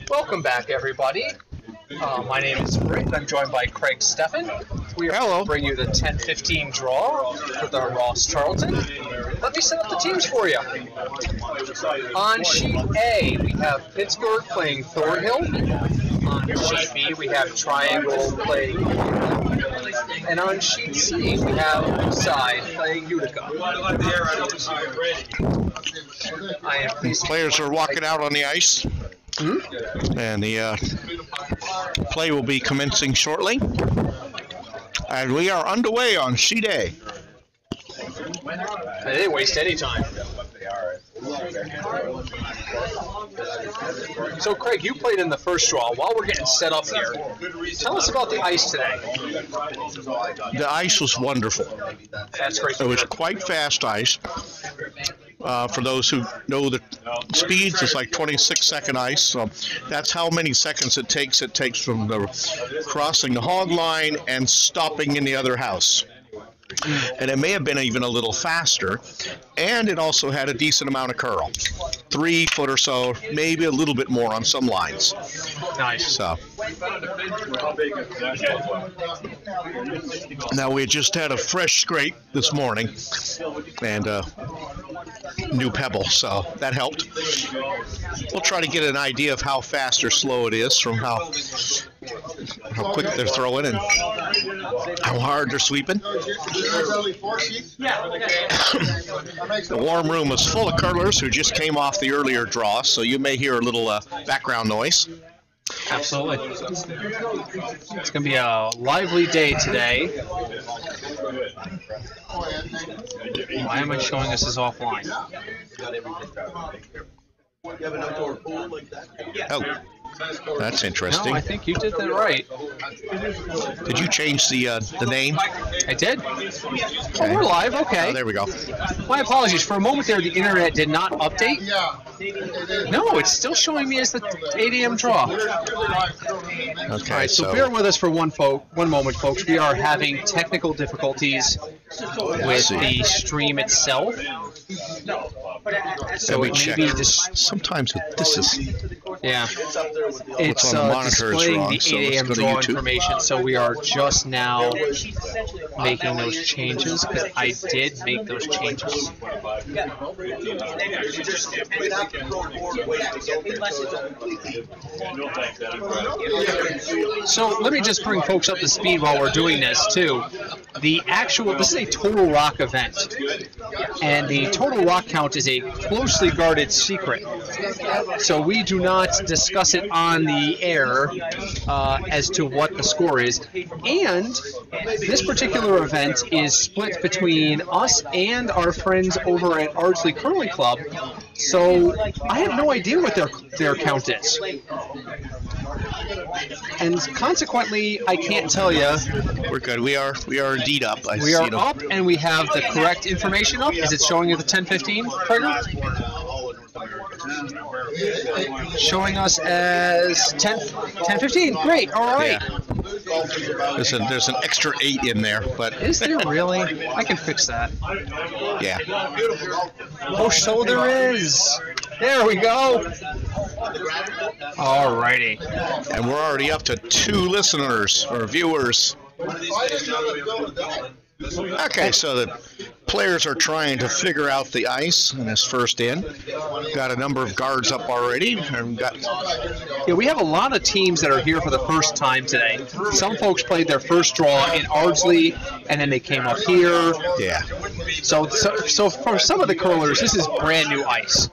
Welcome back, everybody. My name is Rick. I'm joined by Craig Steffen. We are going to bring you the 10-15 draw with our Ross Tarlton. Let me set up the teams for you. On sheet A, we have Pittsburgh playing Thornhill. On sheet B, we have Triangle playing Utica. And on sheet C, we have Side playing Utica. These players are walking out on the ice. And the play will be commencing shortly. And we are underway on sheet A. They didn't waste any time. So, Craig, you played in the first draw. While we're getting set up here, tell us about the ice today. The ice was wonderful. That's great. It was quite fast ice. For those who know the speeds, it's like 26-second ice. So that's how many seconds it takes. It takes from crossing the hog line and stopping in the other house. And it may have been even a little faster, and it also had a decent amount of curl, 3 foot or so, maybe a little bit more on some lines. Nice. So now we just had a fresh scrape this morning, and new pebble, so that helped. We'll try to get an idea of how fast or slow it is from how quick they're throwing and how hard they're sweeping. The warm room is full of curlers who just came off the earlier draw, so you may hear a little background noise. Absolutely. It's going to be a lively day today. Why am I showing us as offline? Oh, that's interesting. No, I think you did that right. Did you change the name? I did. Oh, we're live. Okay. Oh, there we go. My apologies. For a moment there, the internet did not update. No, it's still showing me as the 8 a.m. draw. Okay. All right, so bear with us for one moment, folks. We are having technical difficulties with the stream itself. So it may be sometimes this is it's displaying the 8 a.m. draw information. So we are just now making those changes because I did make those changes. So let me just bring folks up to speed while we're doing this too. This is a Total Rock event, and the Total Rock count is a closely guarded secret. So we do not discuss it on the air as to what the score is. And this particular event is split between us and our friends over at Ardsley Curling Club. So I have no idea what their count is. And consequently, I can't tell you. We're good. We are indeed up. We are up, and we have the correct information up. Is it showing you the 10-15, Prager? Showing us as 10-15. Great. All right. Yeah. There's an extra 8 in there, but is there really? I can fix that. Yeah. Oh, so there is. There we go. All righty. And we're already up to 2 listeners or viewers. Okay, so the players are trying to figure out the ice in this first in. Got a number of guards up already. Yeah, we have a lot of teams that are here for the first time today. Some folks played their first draw in Ardsley, and then they came up here. Yeah. So for some of the curlers, this is brand new ice.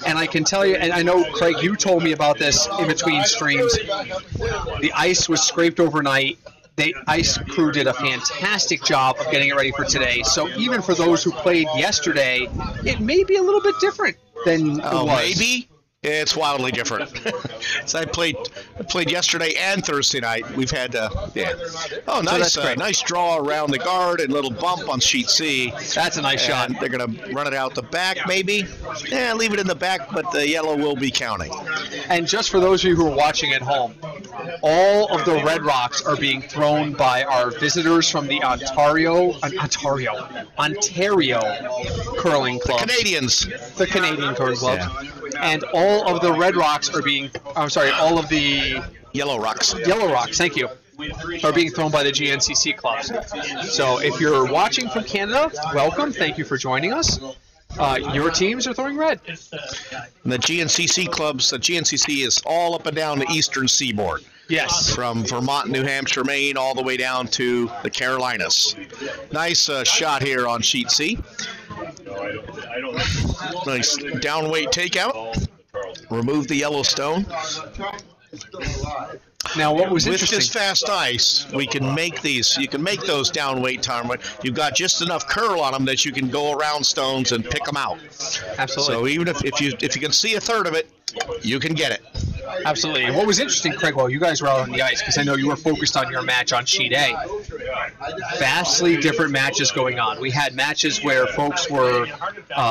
And I can tell you, and I know, Craig, you told me about this in between streams. The ice was scraped overnight. The ice crew did a fantastic job of getting it ready for today. So even for those who played yesterday, it may be a little bit different than it was. Maybe. It's wildly different. So I played yesterday and Thursday night. We've had Oh, nice, so nice draw around the guard and little bump on sheet C. That's a nice shot. They're going to run it out the back, maybe. Yeah, leave it in the back, but the yellow will be counting. And just for those of you who are watching at home, all of the red rocks are being thrown by our visitors from the Ontario Curling Club. Canadians. The Canadian Curling Club. Yeah. And all of the red rocks are being, all of the Yellow rocks. yellow rocks, thank you, are being thrown by the GNCC clubs. So if you're watching from Canada, welcome. Thank you for joining us. Your teams are throwing red. And the GNCC clubs, the GNCC is all up and down the eastern seaboard. Yes. From Vermont, New Hampshire, Maine, all the way down to the Carolinas. Nice shot here on sheet C. Nice downweight takeout. Remove the yellow stone. Now, what was with interesting? this fast ice, we can make these. You can make those downweight time. You've got just enough curl on them that you can go around stones and pick them out. Absolutely. So even if you can see a third of it, you can get it. Absolutely. And what was interesting, Craig, while you guys were out on the ice, because I know you were focused on your match on sheet A, vastly different matches going on. We had matches where folks were,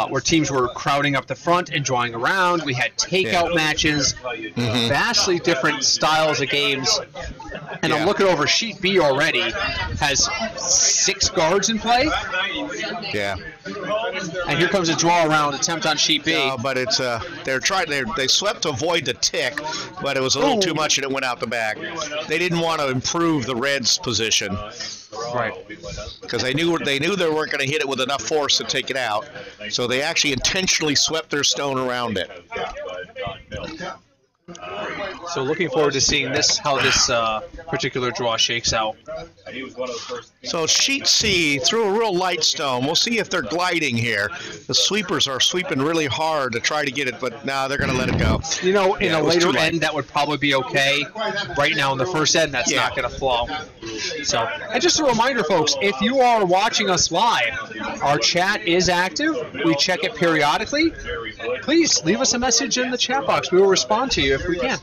where teams were crowding up the front and drawing around. We had takeout matches, vastly different styles of games. And I'm looking over sheet B already, has 6 guards in play. Yeah. And here comes a draw around attempt on sheet B. No, but it's they swept to avoid the tick, but it was a little too much and it went out the back. They didn't want to improve the Reds' position. Right. Because they knew they weren't going to hit it with enough force to take it out. So they actually intentionally swept their stone around it. So looking forward to seeing how this particular draw shakes out. So sheet C threw a real light stone. We'll see if they're gliding here. The sweepers are sweeping really hard to try to get it, but now they're going to let it go. You know, in a later end, that would probably be okay. Right now in the first end, that's not going to flow. So, and just a reminder, folks, if you are watching us live, our chat is active. We check it periodically. Please leave us a message in the chat box. We will respond to you if we can.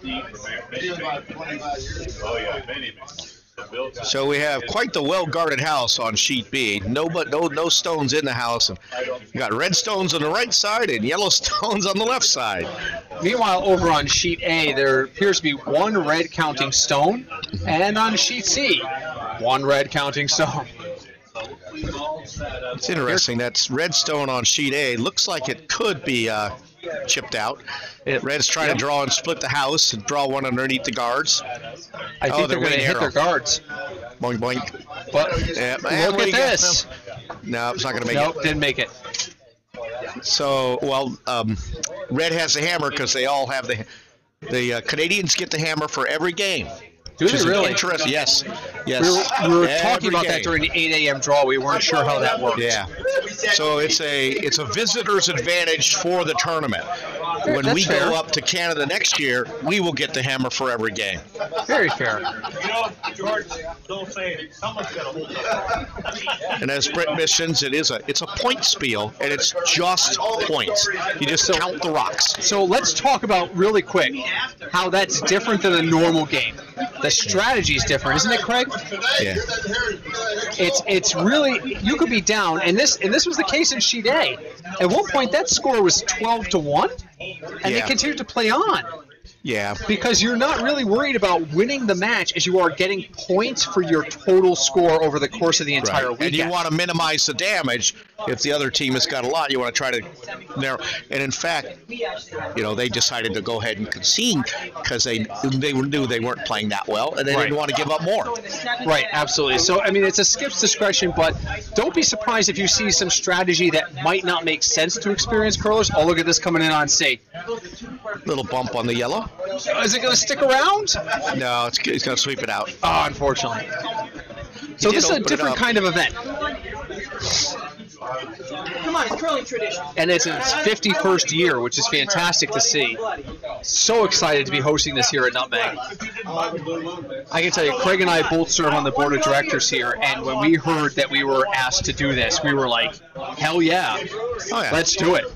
So we have quite the well-guarded house on sheet B. No stones in the house. And you got red stones on the right side and yellow stones on the left side. Meanwhile, over on sheet A, there appears to be 1 red counting stone, and on sheet C, 1 red counting stone. It's interesting. That's red stone on sheet A. Looks like it could be chipped out. Red's trying to draw and split the house and draw one underneath the guards. I think they're going to hit their guards. Boink, boink. But look at this. No, it's not going to make it. Nope, didn't make it. So, Red has the hammer because they all have the Canadians get the hammer for every game. Do they really? Interesting. Yes. We were talking about that during the 8 a.m. draw. We weren't sure how that worked. Yeah. So it's a visitor's advantage for the tournament. When we go up to Canada next year, we will get the hammer for every game. Very fair. George, don't say it. Someone's got to hold up. And as Brett mentions, it's a point spiel, and it's just points. You just count the rocks. So let's talk about really quick how that's different than a normal game. The strategy is different, isn't it, Craig? Yeah. It's really, you could be down, and this was the case in sheet A. At one point, that score was 12-1, and they continued to play on. Yeah. Because you're not really worried about winning the match as you are getting points for your total score over the course of the entire weekend. And you want to minimize the damage. If the other team has got a lot, you want to try to narrow. And in fact, they decided to go ahead and concede because they knew they weren't playing that well, and they didn't want to give up more. Right, absolutely. So, I mean, it's a skip's discretion, but don't be surprised if you see some strategy that might not make sense to experienced curlers. Oh, look at this coming in on C. Little bump on the yellow. Is it going to stick around? No, it's going to sweep it out. Oh, unfortunately. So this is a different kind of event. Come on, it's curling tradition. And it's its 51st year, which is fantastic to see. So excited to be hosting this here at Nutmeg. I can tell you, Craig and I both serve on the board of directors here, and when we heard that we were asked to do this, we were like, hell yeah, let's do it.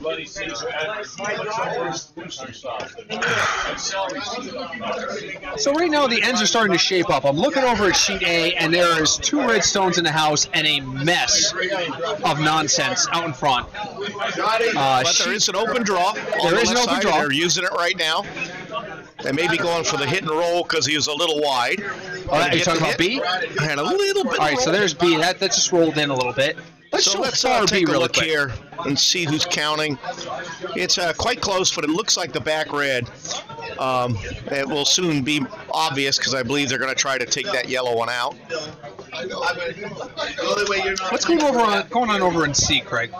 So right now the ends are starting to shape up. I'm looking over at sheet A, and there is 2 red stones in the house and a mess of nonsense out in front. But there is an open draw. There is an open draw. They're using it right now. They may be going for the hit and roll because he was a little wide. Are you talking about B? And a little bit. All right, so there's B. That just rolled in a little bit. Let's take a look here and see who's counting. It's quite close, but it looks like the back red. It will soon be obvious because I believe they're going to try to take that yellow one out. What's going on over in C, Craig?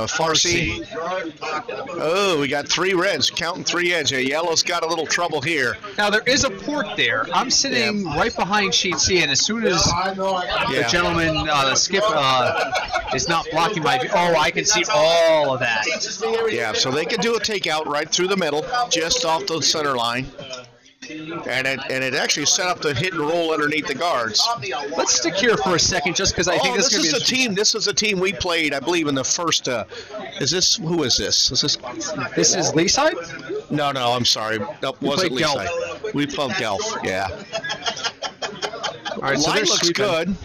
Far C. Oh, we got 3 reds, counting 3 edge. Yellow's got a little trouble here. Now, there is a port there. I'm sitting right behind sheet C, and as soon as the gentleman, Skip, is not blocking my view, I can see all of that. Yeah, so they can do a takeout right through the middle, just off the center line. And it actually set up the hit and roll underneath the guards. Let's stick here for a second, just because I think this is a team. This is a team we played, I believe, in the first. Who is this? This is Leaside? No, I'm sorry. Nope, wasn't Leaside. We played Guelph. Yeah. All right, so line looks good.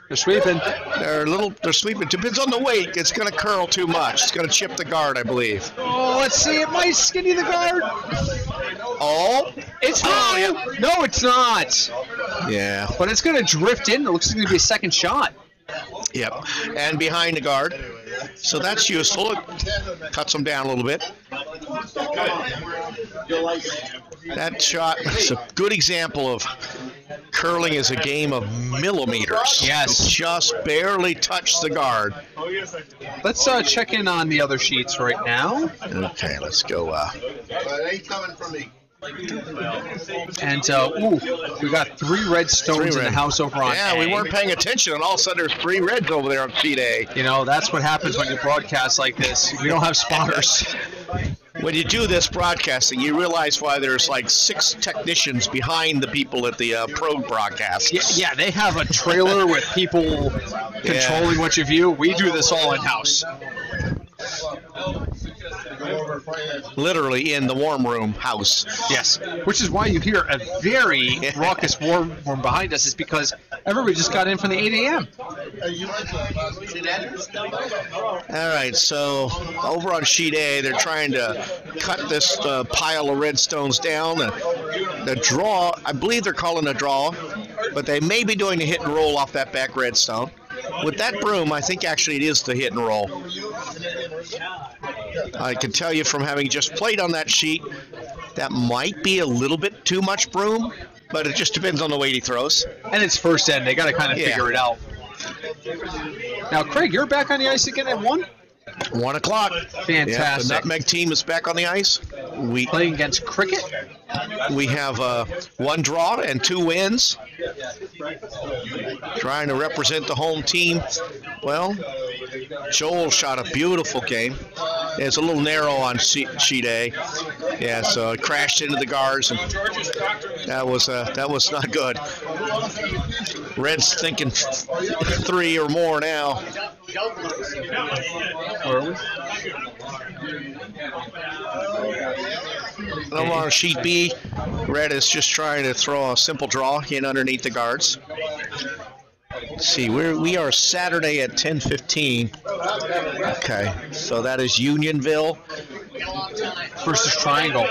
They're sweeping. They're sweeping. Depends on the weight. It's going to curl too much. It's going to chip the guard, I believe. Oh, let's see. It might skinny the guard. Oh, it's not. Yeah. No, it's not. Yeah. But it's going to drift in. It looks like it's going to be a second shot. Yep. And behind the guard. So that's useful. It cuts them down a little bit. That shot is a good example of curling is a game of millimeters. Yes. It just barely touched the guard. Let's check in on the other sheets right now. Okay, let's go. And, we got 3 red stones in the house over on A. We weren't paying attention, and all of a sudden there's 3 reds over there on sheet A. You know, that's what happens when you broadcast like this. We don't have spotters. When you do this broadcasting, you realize why there's like 6 technicians behind the people at the pro broadcast. Yeah, they have a trailer with people controlling what you view. We do this all in-house. Literally in the warm room house. Yes, which is why you hear a very raucous warm room behind us, is because everybody just got in from the 8 a.m. All right, so over on sheet A, they're trying to cut this pile of red stones down. The draw, I believe they're calling a draw, but they may be doing a hit and roll off that back red stone. With that broom, I think actually it is the hit and roll. I can tell you from having just played on that sheet, that might be a little bit too much broom, but it just depends on the weight he throws. And it's first end. They got to kind of figure it out. Now, Craig, you're back on the ice again at 1? 1 o'clock. Fantastic. Yeah, the Nutmeg team is back on the ice. We playing against Cricket. We have 1 draw and 2 wins. Trying to represent the home team. Well, Joel shot a beautiful game. It's a little narrow on sheet A. Yeah, so it crashed into the guards, and that was not good. Reds thinking 3 or more now. Where are we? Over on sheet B, Red is just trying to throw a simple draw in underneath the guards. Let's see, we are Saturday at 10:15. Okay, so that is Unionville versus Triangle.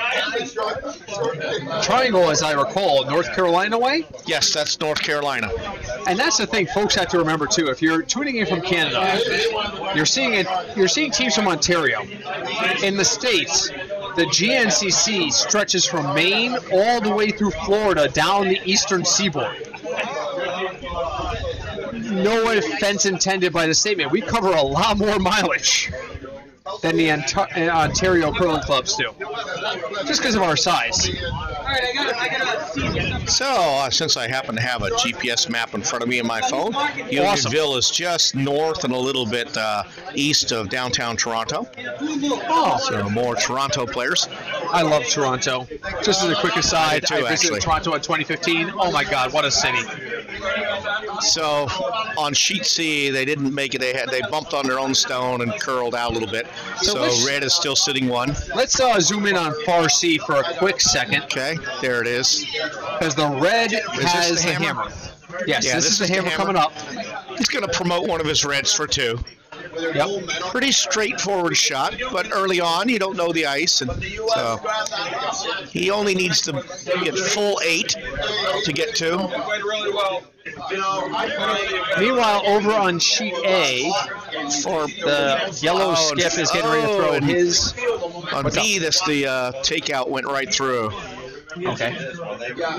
Triangle, as I recall, North Carolina way? Yes, that's North Carolina. And that's the thing folks have to remember too. If you're tuning in from Canada, you're seeing teams from Ontario. In the States, the GNCC stretches from Maine all the way through Florida down the eastern seaboard. No offense intended by the statement. We cover a lot more mileage than the Ontario curling clubs do, just because of our size. So, since I happen to have a GPS map in front of me on my phone, Unionville is just north and a little bit east of downtown Toronto. Oh, so more Toronto players. I love Toronto. Just as a quick aside, I visited Toronto in 2015. Oh my God, what a city! So on sheet C, they didn't make it. They bumped on their own stone and curled out a little bit. So Red is still sitting 1. Let's zoom in on far C for a quick second. Okay, there it is. Because the Red has the hammer. Yes, this is the hammer coming up. He's going to promote one of his Reds for 2. Yep. Pretty straightforward shot, but early on you don't know the ice, and so he only needs to get full 8 to get 2. Meanwhile, over on sheet A, For the yellow skip is getting ready to throw his. On B, the takeout went right through. Okay.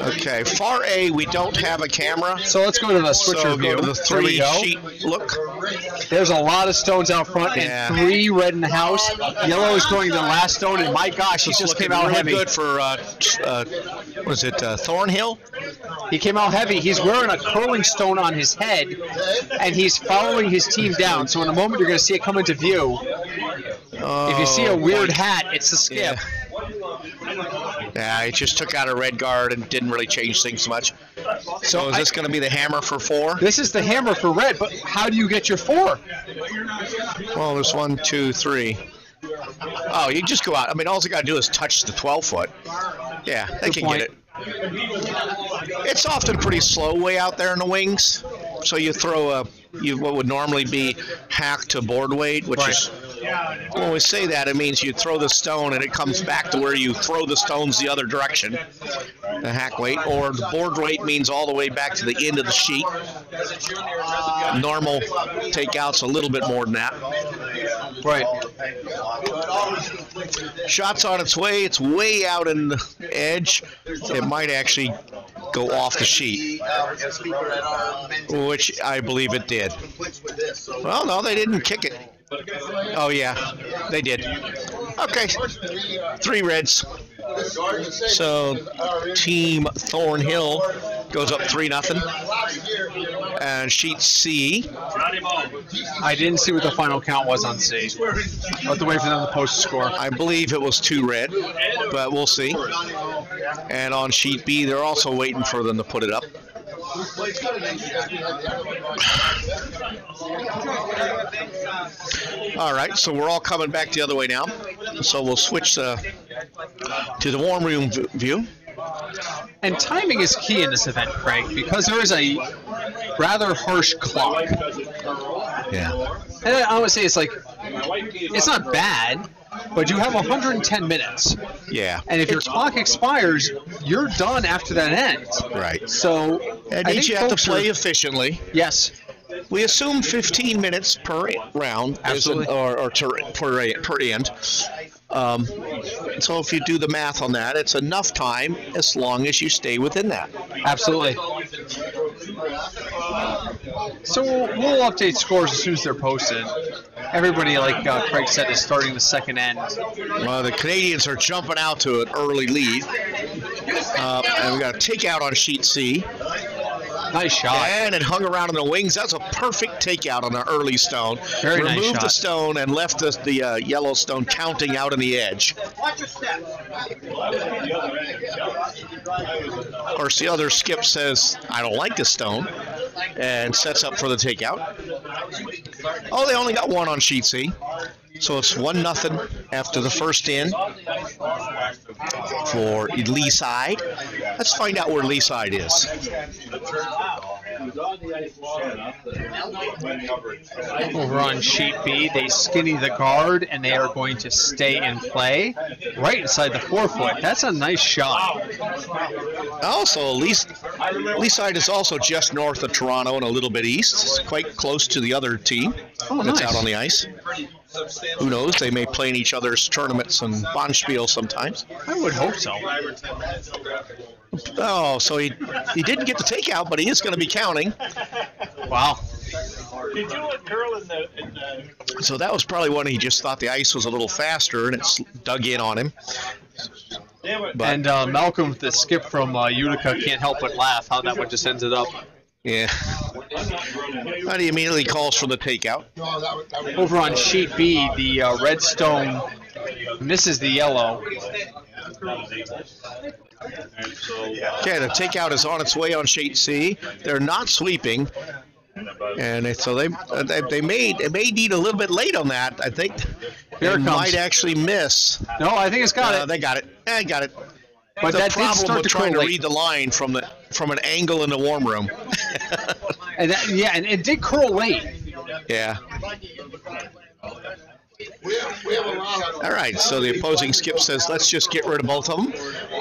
Okay, far A, we don't have a camera. So let's go to the switcher So view. go to the There we 3 go. sheet look. There's a lot of stones out front Yeah. and 3 red in the house. Yellow is throwing the last stone, and my gosh, he It's just looking came out really heavy. good for, was it Thornhill? He came out heavy. He's wearing a curling stone on his head, and he's following his team down. So in a moment, you're going to see it come into view. If you see a weird hat, it's a skip. Yeah, he just took out a red guard and didn't really change things much. So is this going to be the hammer for 4? This is the hammer for red, but how do you get your 4? Well, there's 1, 2, 3. Oh, you just go out. I mean, all you got to do is touch the 12-foot. Yeah, they can get it. It's often pretty slow way out there in the wings. So you throw what would normally be hack to board weight, which is, when we say that, it means you throw the stone and it comes back to where you throw the stones the other direction, the hack weight, or the board weight means all the way back to the end of the sheet. Normal takeout's a little bit more than that. Right. Shot's on its way. It's way out in the edge. It might actually go off the sheet, which I believe it did. Well, no, they didn't kick it. Oh, yeah, they did. Okay, 3 reds. So Team Thornhill goes up 3-0. And sheet C. I didn't see what the final count was on C. I'll have to wait for them to post the score. I believe it was 2 red, but we'll see. And on sheet B, they're also waiting for them to put it up. All right, so we're all coming back the other way now. So we'll switch to the warm room view. And timing is key in this event, Craig, because there is a rather harsh clock. Yeah. And I would say it's not bad, but you have 110 minutes. Yeah. And if your clock expires, you're done after that ends. Right. So And each you have to play efficiently. Yes. We assume 15 minutes per round, Absolutely. per end. So if you do the math on that, it's enough time as long as you stay within that. Absolutely. So we'll update scores as soon as they're posted. Everybody, like Craig said, is starting the second end. Well, the Canadians are jumping out to an early lead. And we got a takeout on sheet C. Nice shot. And it hung around in the wings. That's a perfect takeout on an early stone. Very nice Removed shot. the stone and left the yellow stone counting out on the edge. Of course, the other skip says, I don't like this stone, and sets up for the takeout. Oh, they only got 1 on sheet C. So it's 1-0 after the first in for Lee side. Let's find out where Lee side is. Over on sheet B, they skinny the guard, and they are going to stay in play right inside the 4-foot. That's a nice shot. Also, Lee side is also just north of Toronto and a little bit east. It's quite close to the other team that's out on the ice. Who knows? They may play in each other's tournaments and Bonspiel sometimes. I would hope so. Oh, so he didn't get the takeout, but he is going to be counting. Wow. Did you look girl in the So that was probably when he just thought the ice was a little faster and it's dug in on him. But, And Malcolm, the skip from Utica, can't help but laugh how that one just ended up. yeah. But he immediately calls for the takeout. Over on sheet B, the red stone misses the yellow. Okay, the takeout is on its way on sheet C. They're not sweeping. And so they may need a little bit late on that. I think Here it they comes. might actually miss. No, I think it's got it. They got it. They got it. But the that did problem start with to trying to correlate. read the line from an angle in the warm room. And it did curl late. Yeah. All right, so the opposing skip says, let's just get rid of both of them.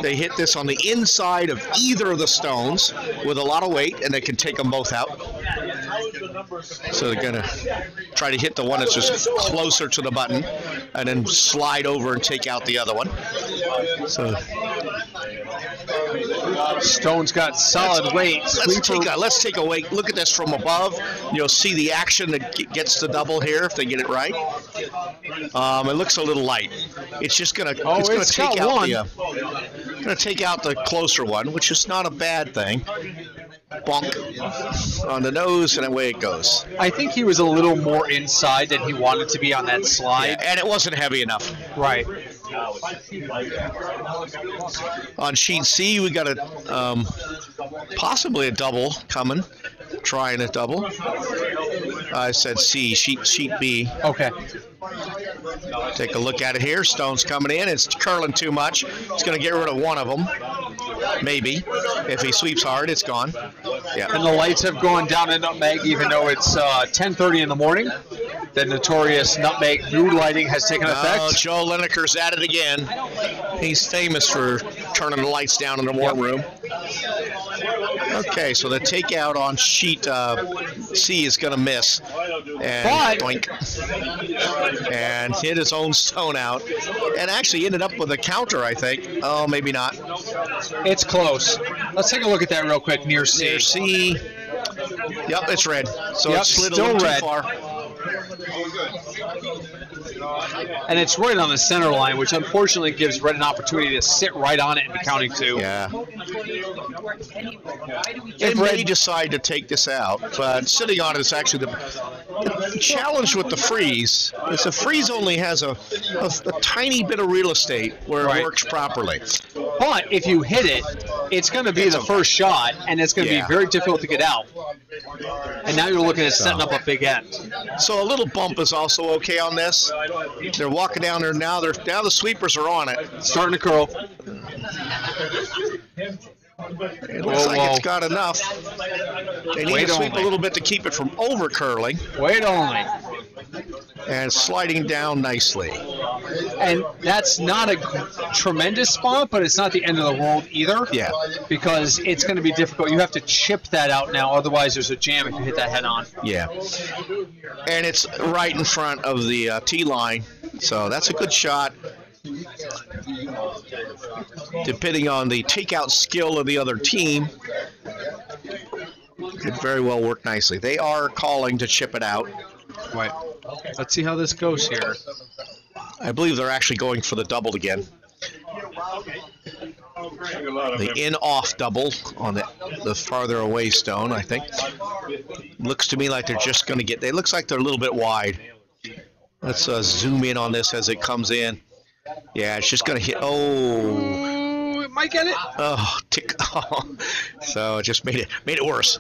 They hit this on the inside of either of the stones with a lot of weight, and they can take them both out. So they're going to try to hit the one that's just closer to the button and then slide over and take out the other one. So Stone's got solid weight. Let's take a wait. Look at this from above. You'll see the action that gets the double here if they get it right. It looks a little light. It's just going to take out the closer one, which is not a bad thing. Bonk on the nose, and away it goes. I think he was a little more inside than he wanted to be on that slide. Yeah, and it wasn't heavy enough. Right. On sheet C, we got possibly a double coming. Trying a double. I said C, sheet B. Okay. Take a look at it here. Stone's coming in. It's curling too much. It's going to get rid of one of them. Maybe. If he sweeps hard, it's gone. Yeah. And the lights have gone down in Nutmeg, even though it's 10:30 in the morning. The notorious Nutmeg mood lighting has taken effect. Oh, Joe Lineker's at it again. He's famous for turning the lights down in the warm room. Okay, so the takeout on sheet C is going to miss. And doink. And hit his own stone out. And actually ended up with a counter, I think. Oh, maybe not. It's close. Let's take a look at that real quick near C. Near C. Yep, it's red. So yep, it's slid a still little red. too far. And it's right on the center line, which unfortunately gives red an opportunity to sit right on it and be counting two. Yeah. They may decide to take this out, but sitting on it is actually the challenge with the freeze. Is the freeze only has a tiny bit of real estate where it works properly. But if you hit it, it's going to be the first shot, and it's going to be very difficult to get out. And now you're looking at setting up a big end. So a little bump is also okay on this. They're walking down there now. Now the sweepers are on it. Starting to curl. It looks like it's got enough. They need to sweep a little bit to keep it from over curling. Wait only. And sliding down nicely. And that's not a tremendous spot, but it's not the end of the world either. Yeah. Because it's going to be difficult. You have to chip that out now, otherwise there's a jam if you hit that head on. Yeah. And it's right in front of the tee line, so that's a good shot. Depending on the takeout skill of the other team, could very well work nicely. They are calling to chip it out. Right. Let's see how this goes here. I believe they're actually going for the double again. The in-off double on the farther away stone, I think. Looks to me like they're just going to get... It looks like they're a little bit wide. Let's zoom in on this as it comes in. Yeah, it's just going to hit... Oh, it might get it. Oh, tick. Oh. So it just made it worse.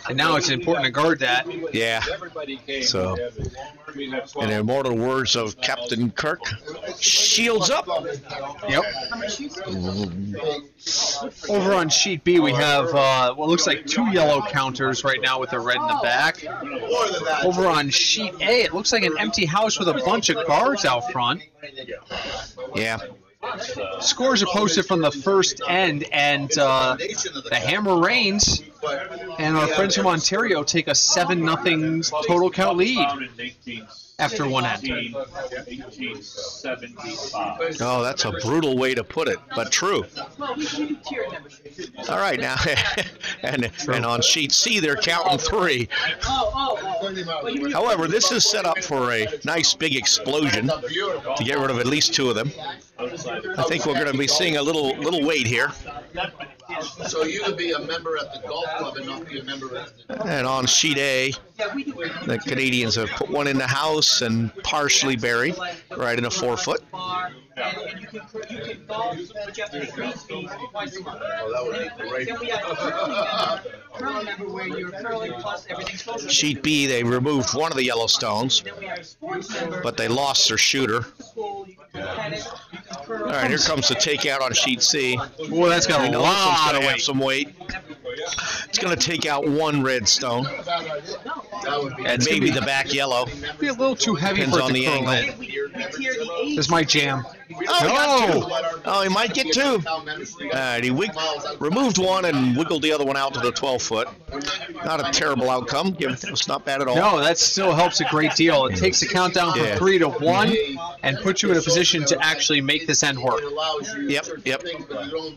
And now it's important to guard that. Yeah. So, in the immortal words of Captain Kirk, shields up. Yep. Over on sheet B, we have what looks like 2 yellow counters right now with the red in the back. Over on sheet A, it looks like an empty house with a bunch of guards out front. Yeah. Scores are posted from the first end, and the hammer rains, and our friends from Ontario take a 7-0 total count lead after one end. Oh, that's a brutal way to put it, but true. All right, now, and on sheet C, they're counting 3. However, this is set up for a nice big explosion to get rid of at least 2 of them. I think we're going to be seeing a little weight here. So you could be a member at the golf club and not be a member at the... And on sheet A, the Canadians have put one in the house and partially buried right in a 4-foot. Sheet B, they removed one of the yellow stones, but they lost their shooter. All right, here comes the takeout on sheet C. Boy, that's got a lot of weight. Some weight. It's going to take out 1 red stone. And maybe the back yellow. Be a little too heavy Depends for it on to the curl angle. in. This is my jam. Oh, he got two. Oh, he might get two. He removed one and wiggled the other one out to the 12-foot. Not a terrible outcome. It's not bad at all. No, that still helps a great deal. It takes the countdown from 3 to 1 and puts you in a position to actually make this end work. Yep.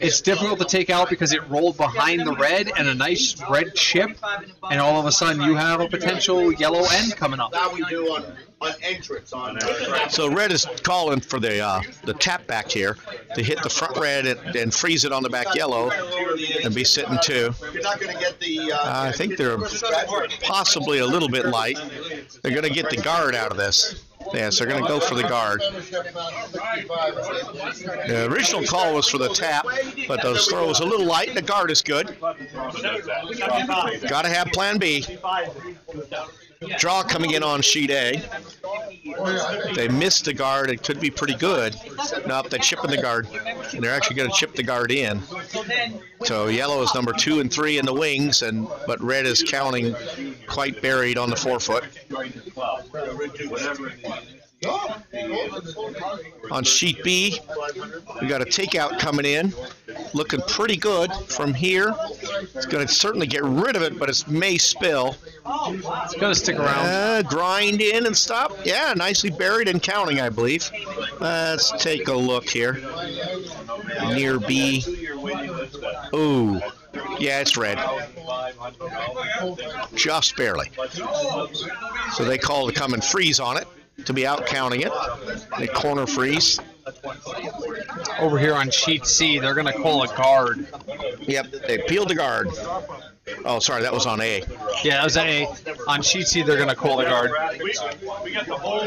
It's difficult to take out because it rolled behind the red and a nice red chip, and all of a sudden you have a potential yellow end coming up. That we do on entrance on So red is calling for the tap back here to hit the front red and freeze it on the back yellow and be sitting two. You're not going to get the. I think they're possibly a little bit light. They're going to get the guard out of this. Yes, they're going to go for the guard. The original call was for the tap, but the throw was a little light, and the guard is good. Got to have plan B. Draw coming in on sheet A. They missed the guard. It could be pretty good. Nope, they're chipping the guard. And they're actually going to chip the guard in. So yellow is number 2 and 3 in the wings, but red is counting quite buried on the 4-foot. On sheet B, we got a takeout coming in, looking pretty good from here. It's going to certainly get rid of it, but it may spill. It's going to stick around. Grind in and stop. Yeah, nicely buried and counting, I believe. Let's take a look here. Near B. Ooh. Yeah, it's red. Just barely. So they call to come and freeze on it, to be out counting it. They corner freeze. Over here on sheet C, they're going to call a guard. Yep, they peeled the guard. Oh, sorry, that was on A. Yeah, that was A. On sheet C, they're going to call the guard. We got the whole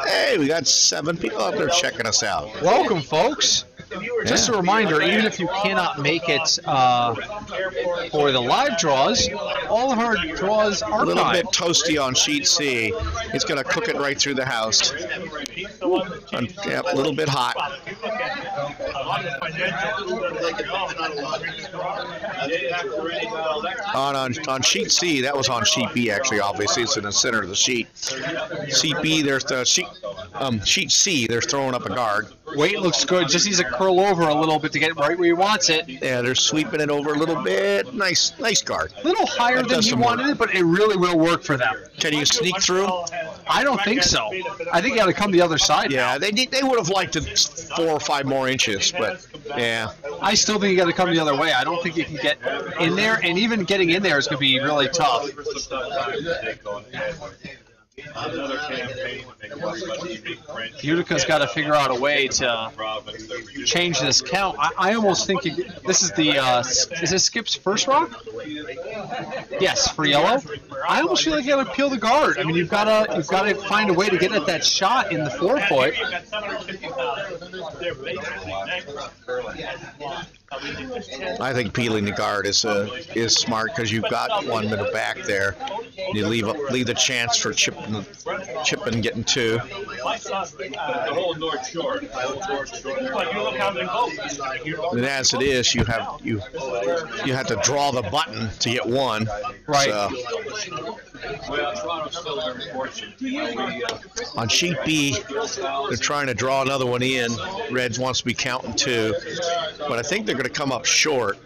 Hey, we got 7 people out there checking us out. Welcome, folks. Just a reminder, even if you cannot make it for the live draws, all of our draws are a little bit toasty on sheet C. It's going to cook it right through the house. Yep, a little bit hot. On sheet C, that was on sheet B actually. Obviously, it's in the center of the sheet. Sheet B, there's the sheet C. They're throwing up a guard. Weight looks good. Just needs to curl over a little bit to get it right where he wants it. Yeah, they're sweeping it over a little bit. Nice guard. A little higher than he wanted it, but it really will work for them. Can you sneak through? I don't think so. I think you got to come the other side. Yeah, they would have liked it 4 or 5 more inches, but yeah. I still think you got to come the other way. I don't think you can get in there, and even getting in there is going to be really tough. Utica's got to figure out a way to change this count. I almost think this is is this Skip's first rock? Yes, for yellow. I almost feel like you got to peel the guard. I mean, you've got to find a way to get at that shot in the 4-foot. I think peeling the guard is smart because you've got one in the back there. You leave the chance for chipping getting 2. And as it is, you have to draw the button to get 1. Right. So. On sheet B, they're trying to draw another one in. Reds wants to be counting 2, but I think they're going to come up short.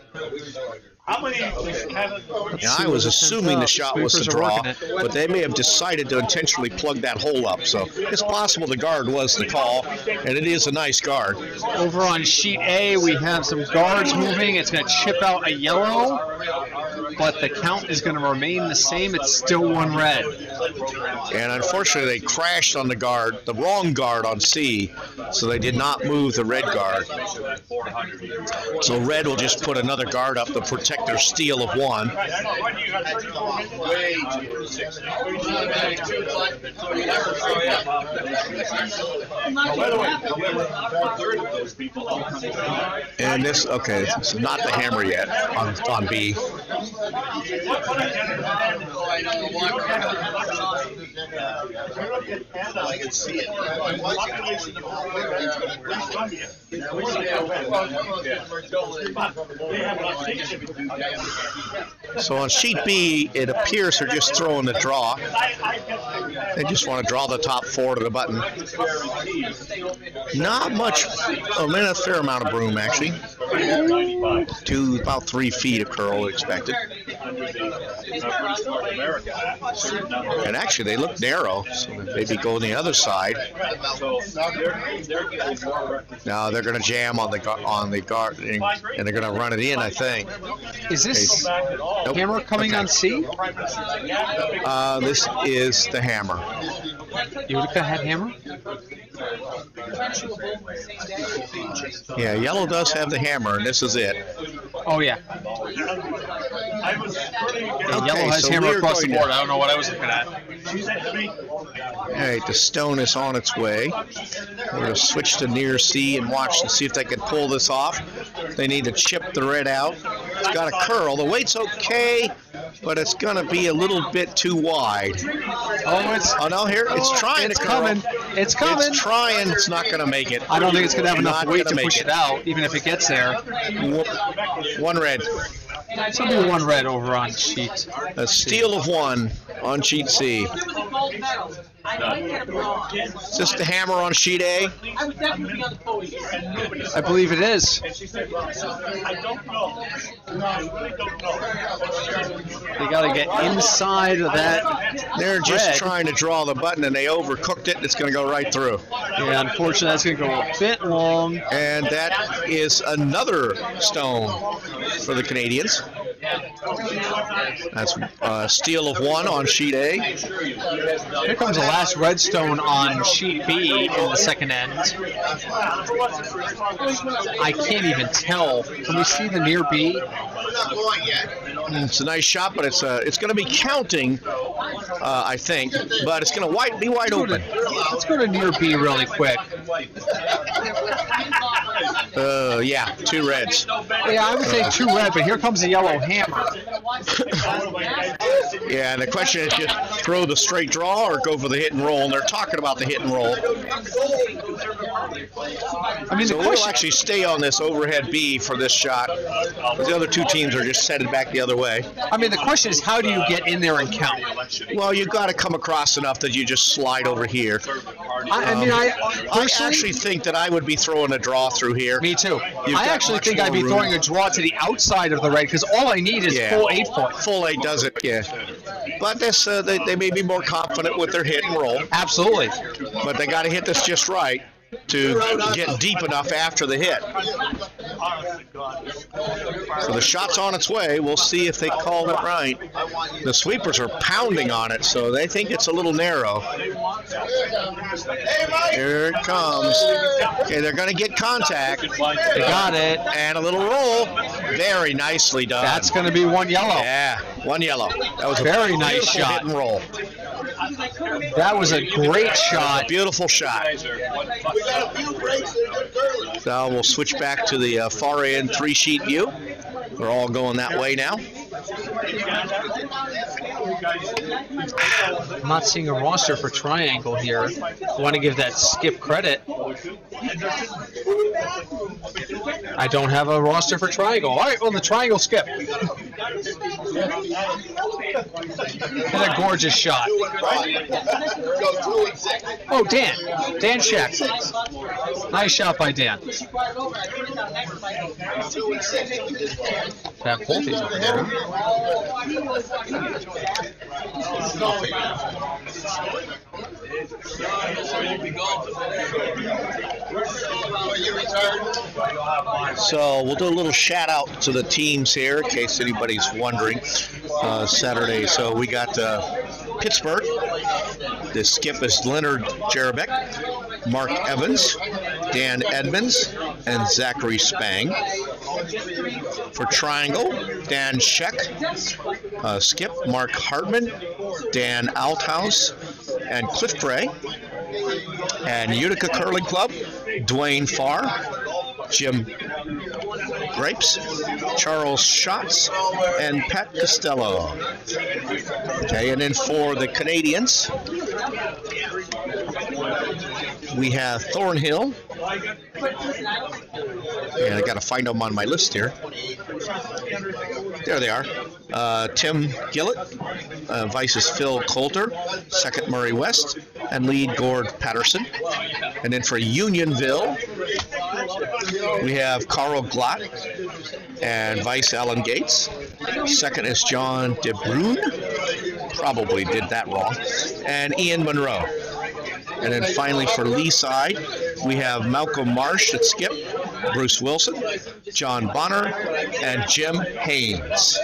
Yeah, I was assuming the shot was to draw, but they may have decided to intentionally plug that hole up. So it's possible the guard was the call, and it is a nice guard. Over on sheet A, we have some guards moving. It's going to chip out a yellow, but the count is going to remain the same. It's still 1 red. And unfortunately, they crashed on the wrong guard on C, so they did not move the red guard. So red will just put another guard up to protect their steal of 1. And this is not the hammer yet on B. I can see it. So on sheet B, it appears they're just throwing the draw. They just want to draw the top 4 to the button. Not much, a fair amount of broom actually. To about 3 feet of curl expected. And actually they look narrow, so maybe go on the other side. Now they're going to jam on the guard, and they're going to run it in, I think. Is this hammer coming on C? This is the hammer. Utica had hammer? Yeah, yellow does have the hammer, and this is it. Oh, yeah. Yellow has so hammer across the going board. I don't know what I was looking at. All right, the stone is on its way. We're going to switch to near C and watch and see if they can pull this off. They need to chip the red out. It's got a curl. The weight's okay, but it's going to be a little bit too wide. Oh, no, here, it's trying It's to curl. coming. It's coming. It's trying. It's not going to make it. I don't think it's going to have enough Not weight gonna to make push it. it out, even if it gets there. 1 red. So do 1 red over on sheet. A steal of 1 on sheet C. Is this the hammer on sheet A? I believe it is. You got to get inside of that. They're just red. trying to draw the button, and they overcooked it. It's going to go right through. Yeah, unfortunately, that's going to go a bit long. And that is another stone for the Canadians. That's a steal of 1 on sheet A. Here comes the last red stone on sheet B in the second end. I can't even tell. Can we see the near B? It's a nice shot, but it's going to be counting, I think. But it's going to be wide open. Let's go to near B really quick. Yeah, 2 reds. Yeah, I would say 2 red, but here comes the yellow hammer. Yeah, and the question is just throw the straight draw or go for the hit and roll, and they're talking about the hit and roll. I mean, So we'll actually stay on this overhead B for this shot. The other 2 teams are just headed back the other way. I mean, the question is, how do you get in there and count? Well, you've got to come across enough that you just slide over here. I actually think that I would be throwing a draw through here. Me too. You've I got actually much think I'd be more throwing room. a draw to the outside of the red because all I need is full 8 points. Full 8 does it, yeah. But this, they may be more confident with their hit and roll. Absolutely. But they got to hit this just right to get deep enough after the hit. So the shot's on its way. We'll see if they called it right. The sweepers are pounding on it, so they think it's a little narrow. Here it comes. Okay, they're going to get contact. They got it. And a little roll. Very nicely done. That's going to be 1 yellow. Yeah, 1 yellow. That was a Very nice beautiful shot. hit and roll. That was a great shot. Beautiful shot. Now we'll switch back to the far end 3-sheet view. We're all going that way now. I'm not seeing a roster for triangle here. I want to give that skip credit. I don't have a roster for triangle. All right, well, the triangle skip. And a gorgeous shot. Oh, Dan. Dan Scheck. Nice shot by Dan. That Polte's over here. So we'll do a little shout out to the teams here in case anybody's wondering. Saturday, so we got Pittsburgh. The skip is Leonard Jerebeck, Mark Evans, Dan Edmonds, and Zachary Spang. For Triangle, Dan Scheck, skip Mark Hartman, Dan Althouse, and Cliff Gray. And Utica Curling Club, Dwayne Farr, Jim Grapes, Charles Schatz, and Pat Costello. Okay, and then for the Canadians, We have Thornhill. And I got to find them on my list here. There they are. Tim Gillett. Vice is Phil Coulter. Second, Murray West. And lead, Gord Patterson. And then for Unionville, we have Carl Glott. And Vice, Alan Gates. Second is John DeBrune. Probably did that wrong. And Ian Monroe. And then finally for Lee side, we have Malcolm Marsh at skip, Bruce Wilson, John Bonner, and Jim Haynes.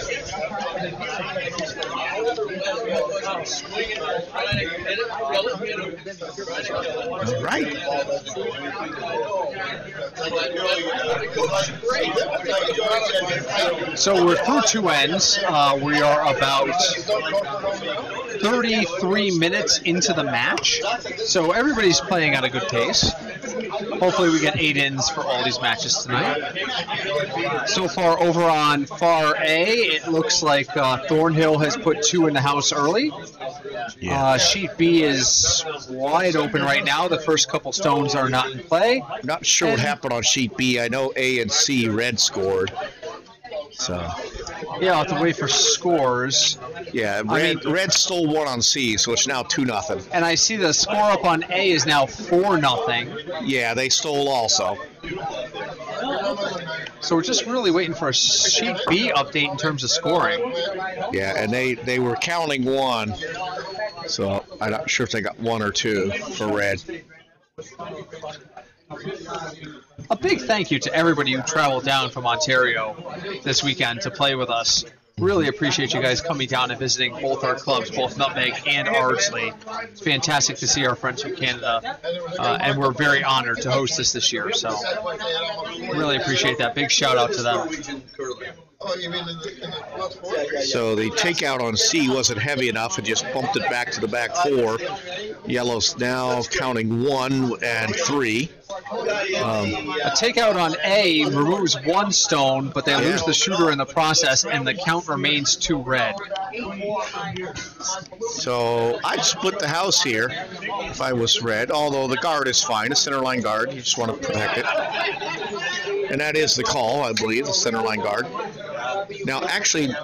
All right. So we're through two ends. We are about 33 minutes into the match. So everybody's playing at a good pace. Hopefully we get 8 ends for all these matches tonight. So far over on far A, it looks like Thornhill has put 2 in the house early. Yeah. Sheet B is wide open right now. The first couple stones are not in play. Not sure what happened on sheet B. I know A and C red scored. So yeah, I'll have to wait for scores. Yeah, red stole 1 on C, so it's now 2-0. And I see the score up on A is now 4-0. Yeah, they stole also. So we're just really waiting for a sheet B update in terms of scoring. Yeah, and they were counting 1, so I'm not sure if they got 1 or 2 for red. A big thank you to everybody who traveled down from Ontario this weekend to play with us. Really appreciate you guys coming down and visiting both our clubs, both Nutmeg and Ardsley. It's fantastic to see our friends from Canada, and we're very honored to host this year. So really appreciate that. Big shout out to them. So the takeout on C wasn't heavy enough and just bumped it back to the back 4. Yellow's now counting 1 and 3. A takeout on A removes 1 stone, but they lose the shooter in the process, and the count remains 2 red. So I'd split the house here if I was red, although the guard is fine, a center line guard. You just want to protect it. And that is the call, I believe, the center line guard. Now, actually,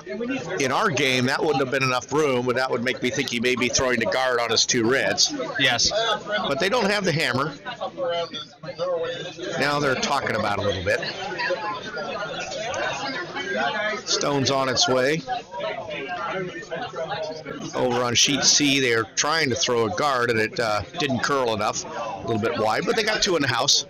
in our game, that wouldn't have been enough room, but that would make me think he may be throwing the guard on his 2 reds. Yes. But they don't have the hammer. Now they're talking about it a little bit. Stone's on its way. Over on sheet C, they're trying to throw a guard, and it didn't curl enough. A little bit wide, but they got 2 in the house.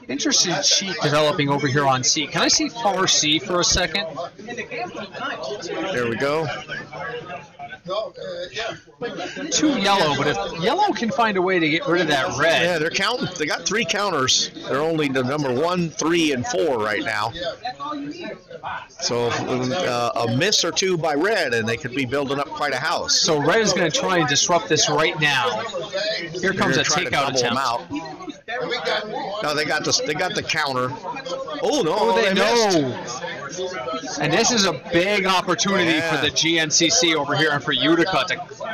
Interesting sheet developing over here on C. Can I see far C for a second? There we go. 2 yellow, but if yellow can find a way to get rid of that red. Yeah, they're counting. They got 3 counters. They're only the number 1, 3, and 4 right now. So a miss or 2 by red, and they could be building up quite a house. So red is going to try and disrupt this right now. Here comes a takeout attempt. No, they got the counter. Oh no! Oh, they know. Missed. And this is a big opportunity for the GNCC over here and for Utica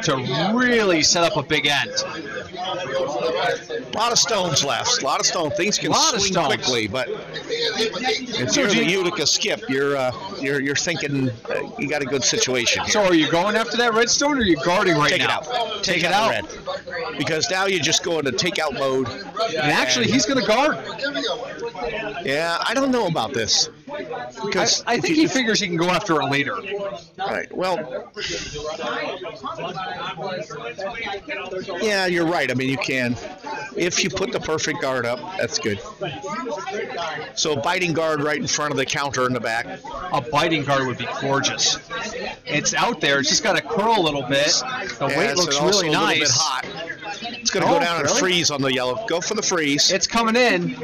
to really set up a big end. A lot of stones left. A lot of stones. Things can swing quickly, but if you're the Utica skip, you're thinking you got a good situation here. So are you going after that red stone, or are you guarding right now? Take it out. Red. Because now you just go into takeout mode. And actually, he's going to guard. Yeah, I don't know about this. Because I think he figures he can go after it later. All right. Well, yeah, you're right. I mean, you can. If you put the perfect guard up, that's good. So biting guard right in front of the counter in the back. A biting guard would be gorgeous. It's out there. It's just got to curl a little bit. The weight looks really nice. A little bit hot. It's going to go down and freeze on the yellow. Go for the freeze. It's coming in.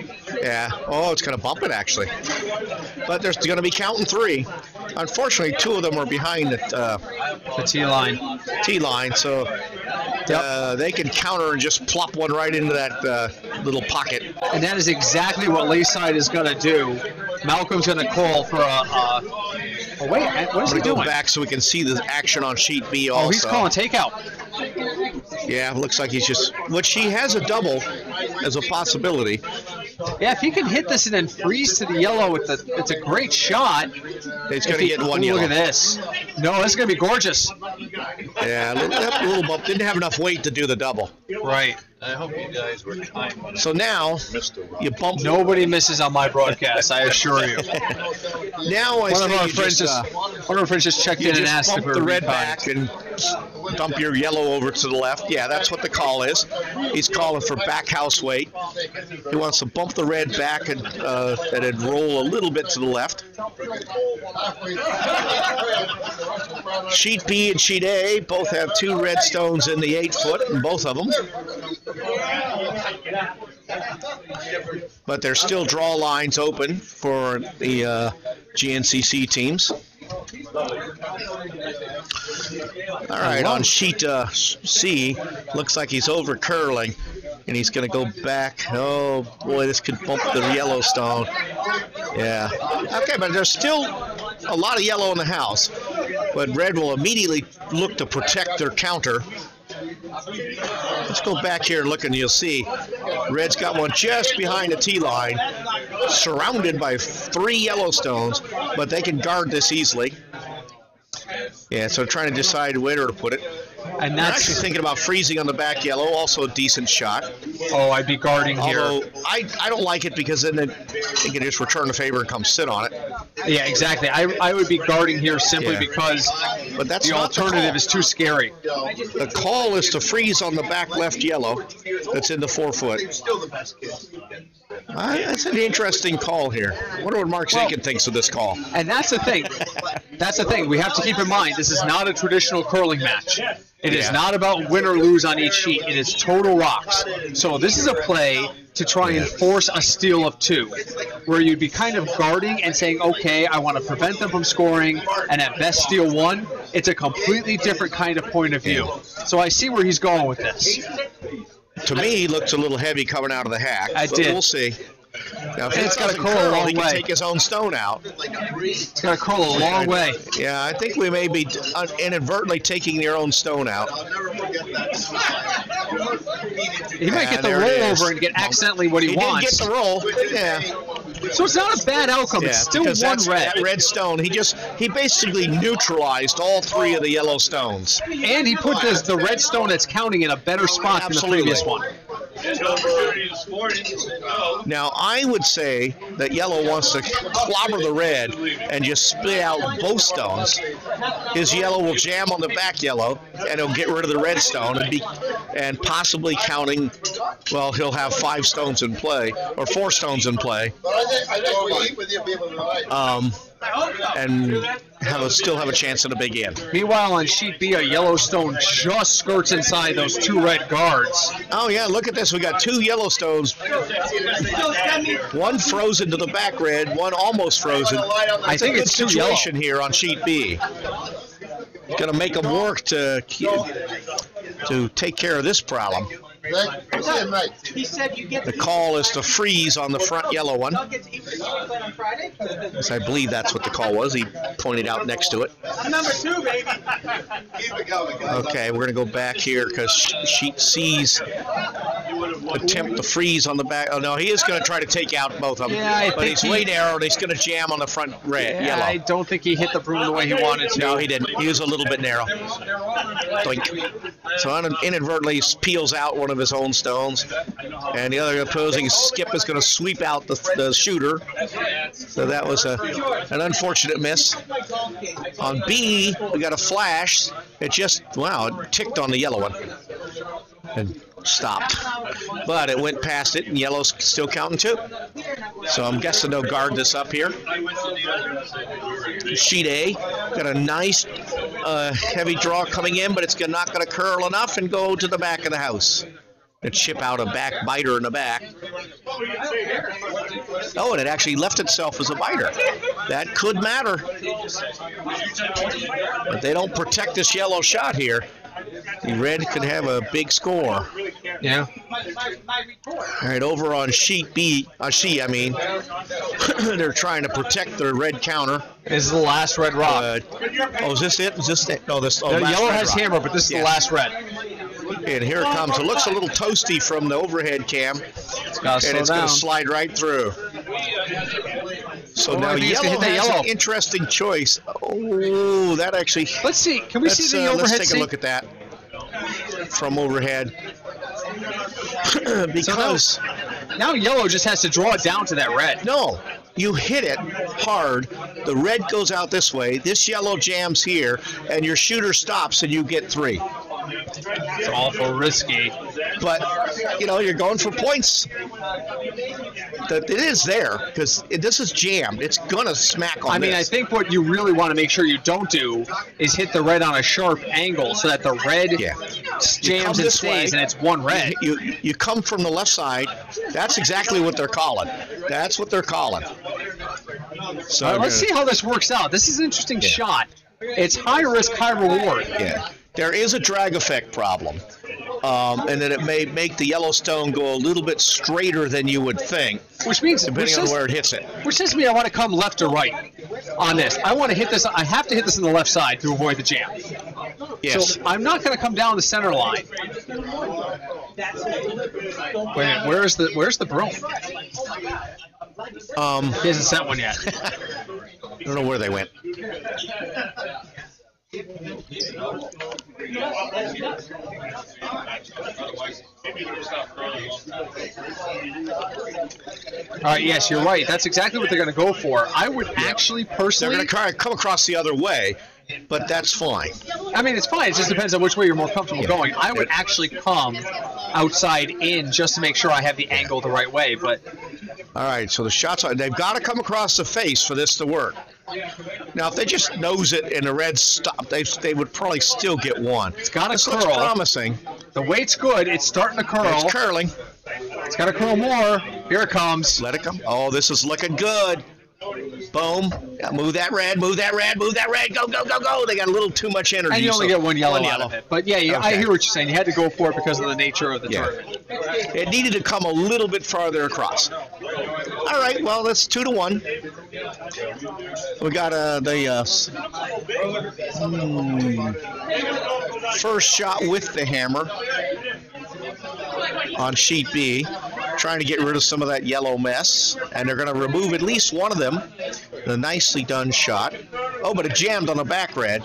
Yeah. Oh, it's going to bump it, actually. But there's going to be counting 3. Unfortunately, 2 of them are behind the T-line. T-line, so they can counter and just plop one right into that little pocket. And that is exactly what Layside is going to do. Malcolm's going to call for oh, wait, what is he doing? Go back so we can see the action on sheet B also. Oh, he's calling takeout. Yeah, looks like he's just, which he has a double as a possibility. Yeah, if he can hit this and then freeze to the yellow, it's a great shot. He's going to get one yellow. Look at this. No, this is going to be gorgeous. Yeah, a little bump. Didn't have enough weight to do the double. Right. I hope you guys were kind. So now you bump. Nobody misses on my broadcast, I assure you. Now I one of our friends just checked in and asked if bump we the were red back and dump your yellow over to the left. Yeah, that's what the call is. He's calling for back house weight. He wants to bump the red back and it'd roll a little bit to the left. Sheet B and Sheet A both have 2 red stones in the 8-foot, in both of them. But there's still draw lines open for the GNCC teams. All right, on sheet C, looks like he's over curling, and he's going to go back. Oh, boy, this could bump the Yellowstone. Yeah. Okay, but there's still a lot of yellow in the house, but red will immediately look to protect their counter. Let's go back here and look, and you'll see red's got one just behind the tee line, surrounded by 3 Yellowstones, but they can guard this easily. Yeah, so trying to decide where to put it. And that's actually thinking about freezing on the back yellow, also a decent shot. Oh, I'd be guarding here. Although I don't like it because then they can just return the favor and come sit on it. Yeah, exactly. I would be guarding here simply because but that's the alternative is too scary. The call is to freeze on the back left yellow that's in the 4-foot. That's an interesting call here. I wonder what Mark Zakin thinks of this call. And that's the thing. That's the thing. We have to keep in mind, this is not a traditional curling match. It is not about win or lose on each sheet. It is total rocks. So this is a play to try and force a steal of 2, where you'd be kind of guarding and saying, okay, I want to prevent them from scoring, and at best steal 1. It's a completely different kind of point of view. So I see where he's going with this. To me, he looks a little heavy coming out of the hack. We'll see. Now, if it's got to curl a long way, he can take his own stone out. It's got to curl a long way. Yeah, I think we may be inadvertently taking their own stone out. He might get the rollover and get accidentally what he wants. He did get the roll. Yeah. So it's not a bad outcome. It's still one red. That red stone, he basically neutralized all 3 of the yellow stones. And he put the red stone that's counting in a better spot than the previous one. Now, I would say that yellow wants to clobber the red and just spit out both stones. His yellow will jam on the back yellow, and he'll get rid of the red stone and possibly counting, well, he'll have 5 stones in play, or 4 stones in play. And still have a chance in a big end. Meanwhile, on sheet B, a Yellowstone just skirts inside those 2 red guards. Oh, yeah, look at this. We got 2 Yellowstones. One frozen to the back red, one almost frozen. I think it's a good situation here on sheet B. Going to make them work to take care of this problem. The call is to freeze on the front yellow one. Yes, I believe that's what the call was. He pointed out next to it. Number 2, baby. Okay, we're going to go back here because sheet C's attempt to freeze on the back. Oh, no, he is going to try to take out both of them. Yeah, but he's way narrow, and he's going to jam on the front yellow. I don't think he hit the broom the way he wanted to. No, he didn't. He was a little bit narrow. Doink. So inadvertently peels out one of his own stones, and the other opposing skip is going to sweep out the shooter. So that was an unfortunate miss. On B, we got a flash. It just, it ticked on the yellow one and stopped. But it went past it, and yellow's still counting 2. So I'm guessing they'll guard this up here. Sheet A, got a nice heavy draw coming in, but it's not going to curl enough and go to the back of the house. And chip out a back biter in the back. Oh, and it actually left itself as a biter. That could matter. But they don't protect this yellow shot here. The red could have a big score. Yeah. All right, over on sheet B, they're trying to protect their red counter. This is the last red rock. Is this it? Is this it? No, this. Yellow has hammer, but this is the last red. And here it comes. It looks a little toasty from the overhead cam. And it's going to slide right through. So now yellow has an interesting choice. Oh, that actually... Let's see. Can we see the overhead? Let's take a look at that from overhead. Because... So now yellow just has to draw it down to that red. No. You hit it hard, the red goes out this way, this yellow jams here, and your shooter stops and you get 3. It's awful risky. But, you know, you're going for points. It is there, because this is jammed. It's going to smack on I think what you really want to make sure you don't do is hit the red on a sharp angle so that the red jams and stays, and it's one red. You come from the left side. That's exactly what they're calling. That's what they're calling. So let's see how this works out. This is an interesting shot. It's high risk, high reward. Yeah. There is a drag effect problem, and then it may make the Yellowstone go a little bit straighter than you would think, which means depending on where it hits it. Which says to me I want to come left or right on this. I want to hit this. I have to hit this on the left side to avoid the jam. Yes. So I'm not going to come down the center line. Wait, where's the broom? He hasn't sent one yet. I don't know where they went. All right, yes, you're right. That's exactly what they're going to go for. I would actually personally... They're going to come across the other way, but that's fine. I mean, it's fine. It just depends on which way you're more comfortable going. I would actually come outside in just to make sure I have the angle the right way, but... All right, so the shots, they've got to come across the face for this to work. Now, if they just nose it and the reds stop, they would probably still get 1. It's got to curl. Looks promising. The weight's good. It's starting to curl. It's curling. It's got to curl more. Here it comes. Let it come. Oh, this is looking good. Boom. Yeah, move that red, move that red, move that red. Go, go, go, go. They got a little too much energy. And you only get one yellow out of it. But, yeah, I hear what you're saying. You had to go for it because of the nature of the tournament. It needed to come a little bit farther across. All right, well, that's 2-1. We got the first shot with the hammer on sheet B, trying to get rid of some of that yellow mess, and they're going to remove at least one of them. A nicely done shot. Oh, but it jammed on the back red.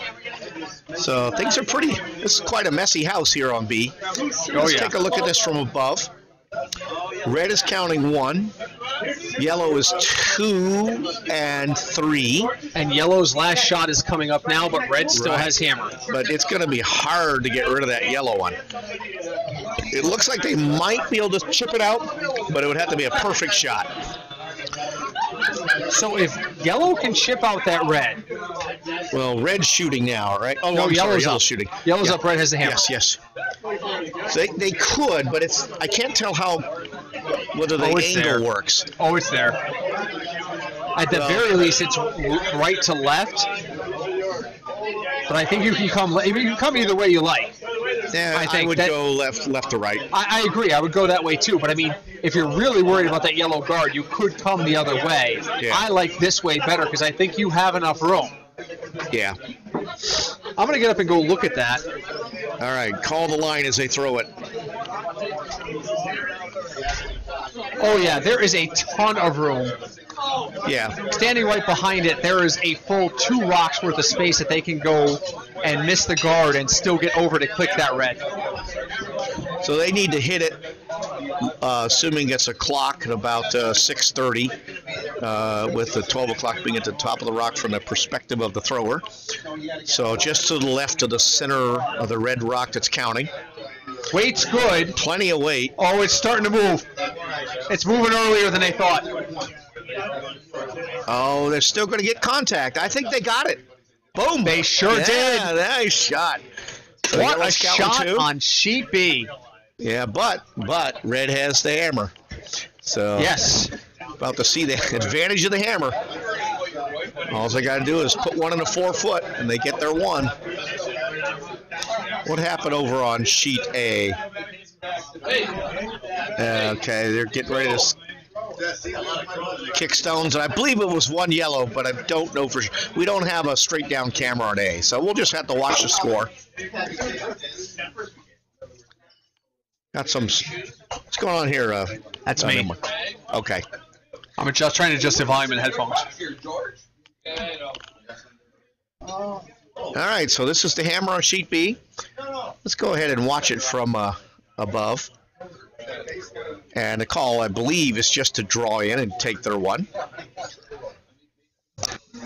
So things are pretty, this is quite a messy house here on B. Let's take a look at this from above. Red is counting 1. Yellow is 2 and 3. And yellow's last shot is coming up now, but red still has hammer. But it's going to be hard to get rid of that yellow one. It looks like they might be able to chip it out, but it would have to be a perfect shot. So if yellow can chip out that red. Well, red's shooting now, right? Oh, no, yellow's shooting. Yellow's up, red has the hammer. Yes. So they could, but I can't tell whether the angle works. Oh, it's there. At the very least, it's right to left. But I think you can come either way you like. Yeah, I would go left to right. I agree. I would go that way too. But I mean, if you're really worried about that yellow guard, you could come the other way. Yeah. I like this way better because I think you have enough room. Yeah. I'm going to get up and go look at that. All right, call the line as they throw it. Oh, yeah, there is a ton of room. Yeah. Standing right behind it, there is a full 2 rocks worth of space that they can go and miss the guard and still get over to click that red. So they need to hit it, assuming it's a clock at about 6:30, with the 12 o'clock being at the top of the rock from the perspective of the thrower. So just to the left of the center of the red rock that's counting. Weight's good. Plenty of weight. Oh, it's starting to move. It's moving earlier than they thought. Oh, they're still going to get contact. I think they got it. Boom. They sure did. Nice shot. So what a shot on sheet B. Yeah, but red has the hammer. So yes. About to see the advantage of the hammer. All they got to do is put one in the 4 foot, and they get their 1. What happened over on sheet A? Okay, they're getting ready to kick stones, and I believe it was 1 yellow, but I don't know for sure. We don't have a straight down camera on A, so we'll just have to watch the score. Got some. What's going on here? That's me. Okay. I'm just trying to adjust the volume in the headphones. All right, so this is the hammer on sheet B. Let's go ahead and watch it from above. And the call, I believe, is just to draw in and take their one.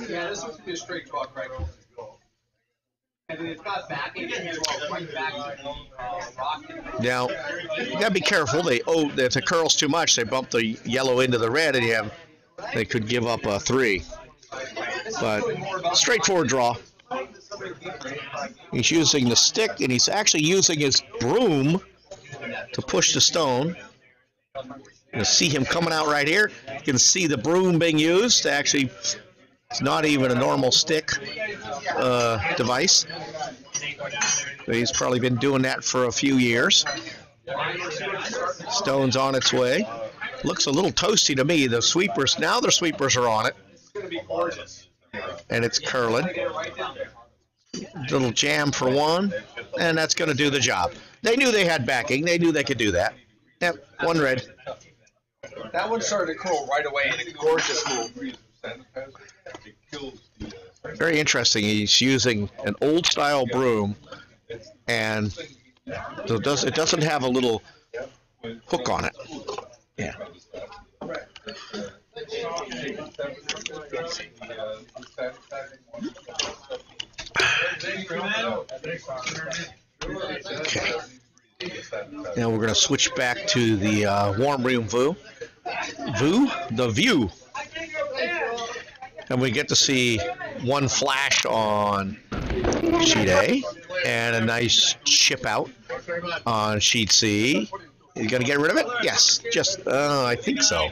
Yeah, this looks to be a straight draw, right? And it's got backing, and right back to the rock. Now, you gotta be careful. If it curls too much, they bump the yellow into the red, and they could give up a 3. But straightforward draw. He's using the stick, and he's actually using his broom to push the stone. You see him coming out right here. You can see the broom being used. Actually, it's not even a normal stick device. So he's probably been doing that for a few years. Stone's on its way. Looks a little toasty to me. The sweepers, now the sweepers are on it. And it's curling. Little jam for one, and that's going to do the job. They knew they had backing. They knew they could do that. Yep, one red. That one started to curl right away in a gorgeous move. Very interesting. He's using an old-style broom, and it doesn't have a little hook on it. Yeah. Okay. Now we're going to switch back to the warm room view. And we get to see one flash on sheet A and a nice chip out on sheet C. You going to get rid of it? Yes. Just, I think so.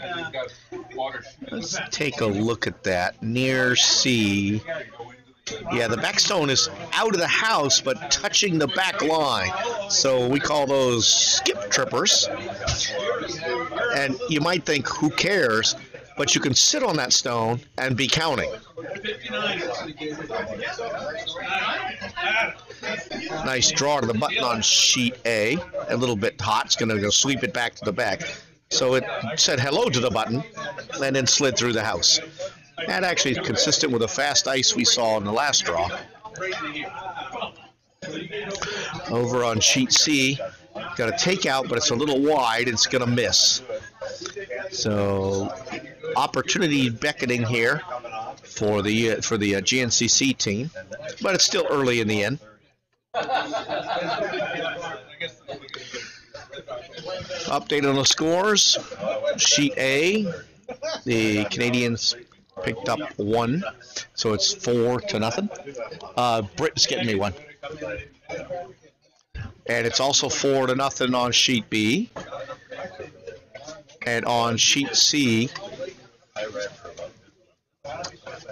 Let's take a look at that. Near C. Yeah, the back stone is out of the house, but touching the back line. So we call those skip trippers. And you might think, who cares? But you can sit on that stone and be counting. Nice draw to the button on sheet A. A little bit hot. It's going to go sweep it back to the back. So it said hello to the button and then slid through the house. That actually is consistent with the fast ice we saw in the last draw. Over on sheet C, got a takeout, but it's a little wide. It's going to miss. So opportunity beckoning here for the GNCC team, but it's still early in the end. Update on the scores. Sheet A, the Canadians picked up 1, so it's 4-0. Britt's getting me 1. And it's also 4-0 on sheet B. And on sheet C,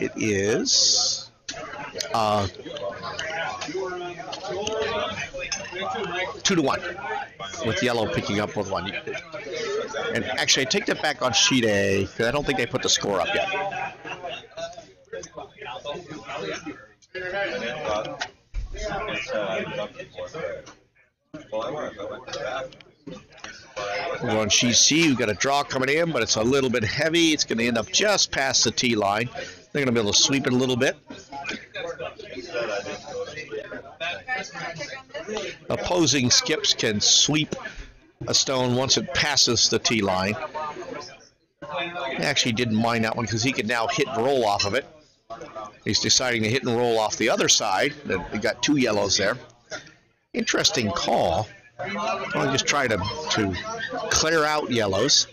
it is 2-1, with yellow picking up with 1. And actually, I take that back on sheet A, because I don't think they put the score up yet. We're on sheet C, we've got a draw coming in, but it's a little bit heavy. It's going to end up just past the T line. They're going to be able to sweep it a little bit. Opposing skips can sweep a stone once it passes the T line. He actually didn't mind that one because he could now hit and roll off of it. He's deciding to hit and roll off the other side. We got 2 yellows there. Interesting call. I'll just try to clear out yellows.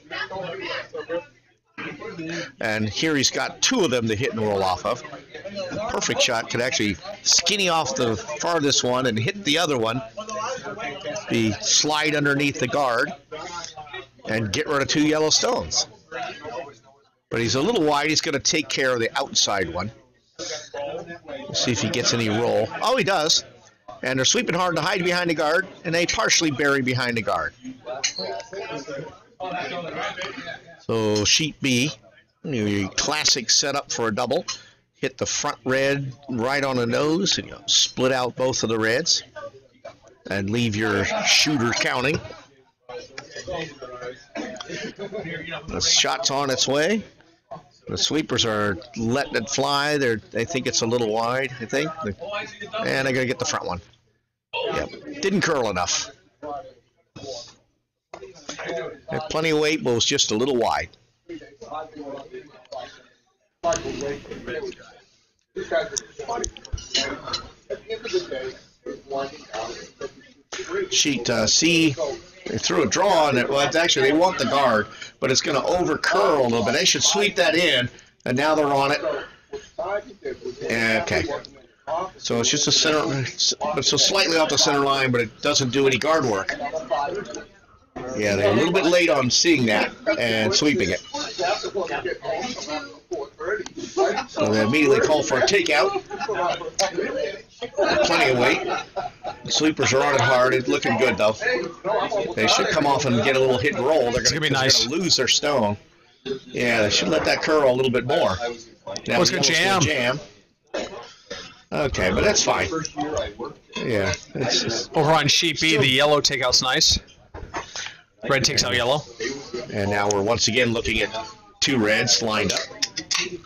And here he's got 2 of them to hit and roll off of. A perfect shot could actually skinny off the farthest one and hit the other one. Slide underneath the guard and get rid of 2 yellow stones. But he's a little wide. He's going to take care of the outside one. We'll see if he gets any roll. Oh, he does. And they're sweeping hard to hide behind the guard, and they partially bury behind the guard. So sheet B, classic setup for a double. Hit the front red right on the nose, and split out both of the reds, and leave your shooter counting. The shot's on its way. The sweepers are letting it fly. They think it's a little wide, I think. And they're going to get the front one. Yep. Didn't curl enough. Had plenty of weight, but was just a little wide. Sheet C, they threw a draw on it. Well, it's actually, they want the guard, but it's going to over curl a little bit. They should sweep that in, and now they're on it. Okay. So it's just a center, it's so slightly off the center line, but it doesn't do any guard work. Yeah, they're a little bit late on seeing that and sweeping it. So they immediately call for a takeout. Plenty of weight. The sweepers are on it hard. It's looking good, though. They should come off and get a little hit and roll. They're going to lose their stone. Yeah, they should let that curl a little bit more. Now it's going to jam. Okay, but that's fine. Yeah. It's over on sheet B, the yellow takeout's nice. Red takes out yellow. And now we're once again looking at two reds lined up.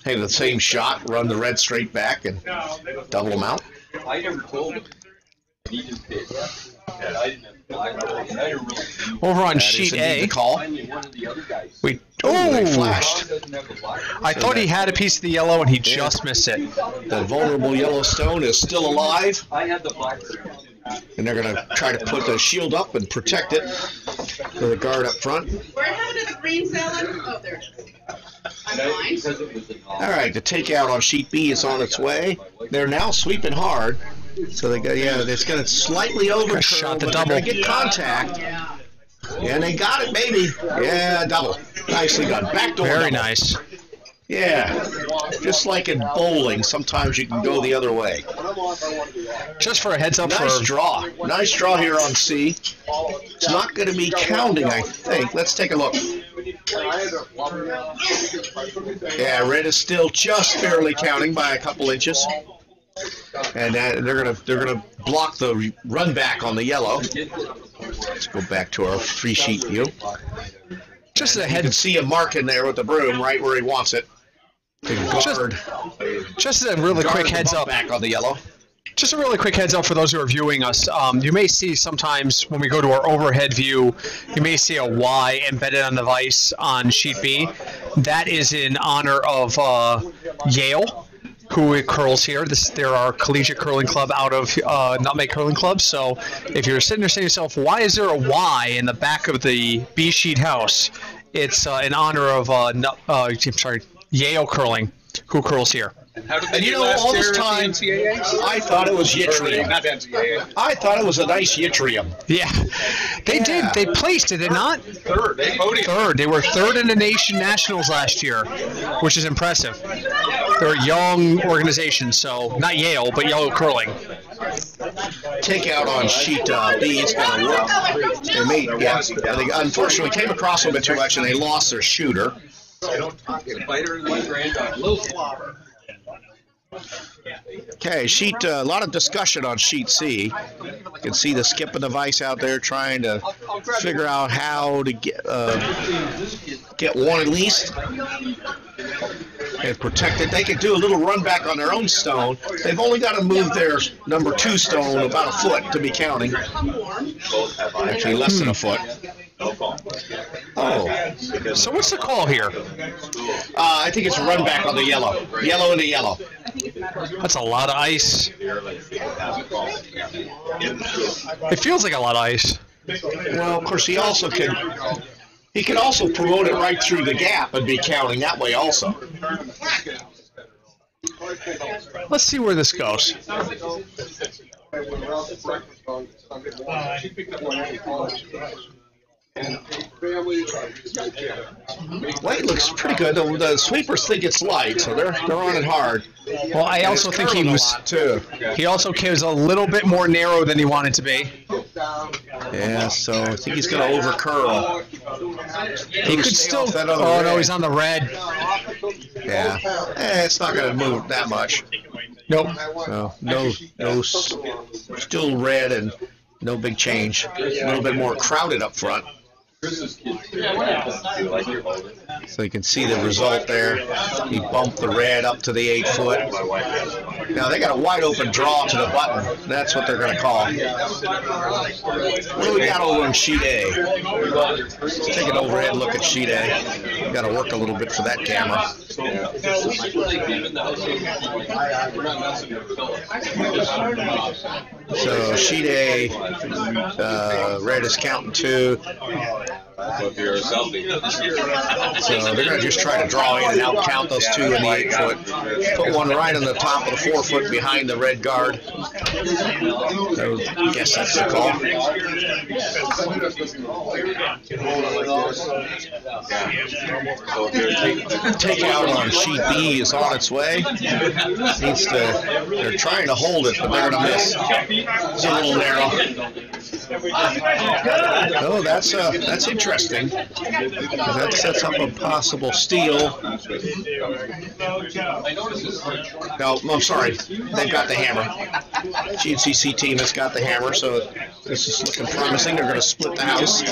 Hey, the same shot, run the red straight back and double them out. I never told him. He just did. Over on sheet A, the call. We they flashed. I thought he had a piece of the yellow and he just missed it. The vulnerable yellow stone is still alive. And they're going to try to put the shield up and protect it for the guard up front. Where happened to the green salad? Oh, there it is. All right, the takeout on sheet B is on its way. They're now sweeping hard. So they got, it's going to slightly over. Shot the but double. They're going to get contact. And they got it, maybe. Yeah, double. Nicely done. Backdoor. Very double. nice. Yeah, just like in bowling, sometimes you can go the other way. Just for a heads up. Nice draw. Nice draw here on C. It's not going to be counting, I think. Let's take a look. Yeah, red is still just barely counting by a couple inches. And they're gonna block the run back on the yellow. Let's go back to our free sheet view. Just a You can see a mark in there with the broom right where he wants it. Just a really quick heads up. Back on the yellow. Just a really quick heads up for those who are viewing us. You may see sometimes when we go to our overhead view, you may see a Y embedded on the vise on sheet B. That is in honor of Yale, who curls here. They're our collegiate curling club out of Nutmeg Curling Club. So if you're sitting there saying to yourself, why is there a Y in the back of the B sheet house? It's in honor of Yale Curling, who curls here. And you know, all this time, I thought it was yttrium. I thought it was a nice yttrium. Yeah, they did. They placed, did they not? Third. Third. They were third in the nation nationals last year, which is impressive. They're a young organization, so not Yale, but Yale Curling. Takeout on sheet B is going to work. They unfortunately came across them a bit too much, and they lost their shooter. Okay, sheet. A lot of discussion on sheet C. You can see the skip and the vice out there trying to figure out how to get one at least and protect it. They can do a little run back on their own stone. They've only got to move their number 2 stone about a foot to be counting. Actually, less than a foot. Oh. So what's the call here? I think it's a run back on the yellow. Yellow and the yellow. That's a lot of ice. It feels like a lot of ice. Well, of course, he can also promote it right through the gap and be counting that way also. Let's see where this goes. Weight looks pretty good. The sweepers think it's light, so they're on it hard. Well, I also think he was too. He also was a little bit more narrow than he wanted to be. Yeah, so I think he's going to over curl. He could still. Oh no, he's on the red. Yeah, it's not going to move that much. Nope. So no, still red and no big change. A little bit more crowded up front. So you can see the result there. He bumped the red up to the 8 foot. Now they got a wide open draw to the button. That's what they're going to call. What do we got over on sheet A? Let's take an overhead look at sheet A. Got to work a little bit for that camera. So sheet A, red is counting 2. So they're going to just try to draw in and out count those 2 in the 8 foot. Put one right on the top of the 4 foot behind the red guard. So I guess that's the call. Take out on sheet B is on its way. They're trying to hold it, but they're going to miss. It's a little narrow. Oh, that's interesting. That sets up a possible steal. No, I'm sorry. They've got the hammer. GNCC team has got the hammer, so this is looking promising. They're going to split the house.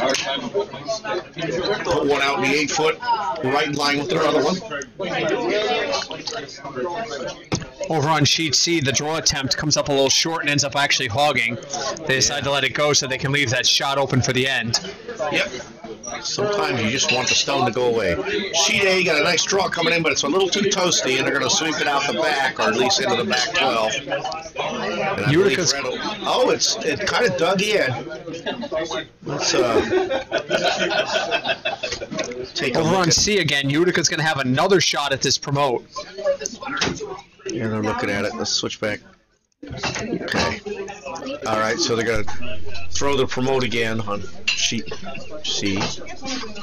Put one out in the 8 foot, right in line with their other one. Over on sheet C, the draw attempt comes up a little short and ends up actually hogging. They decide to let it go so they can leave that shot open for the end. Yep. Sometimes you just want the stone to go away. Sheet A got a nice draw coming in, but it's a little too toasty, and they're going to sweep it out the back, or at least into the back 12. Oh, it kind of dug in. Let's take a over look on at C again. Utica's going to have another shot at this promote. Yeah, they're looking at it. Let's switch back. Okay. All right, so they're going to throw the promote again on sheet C.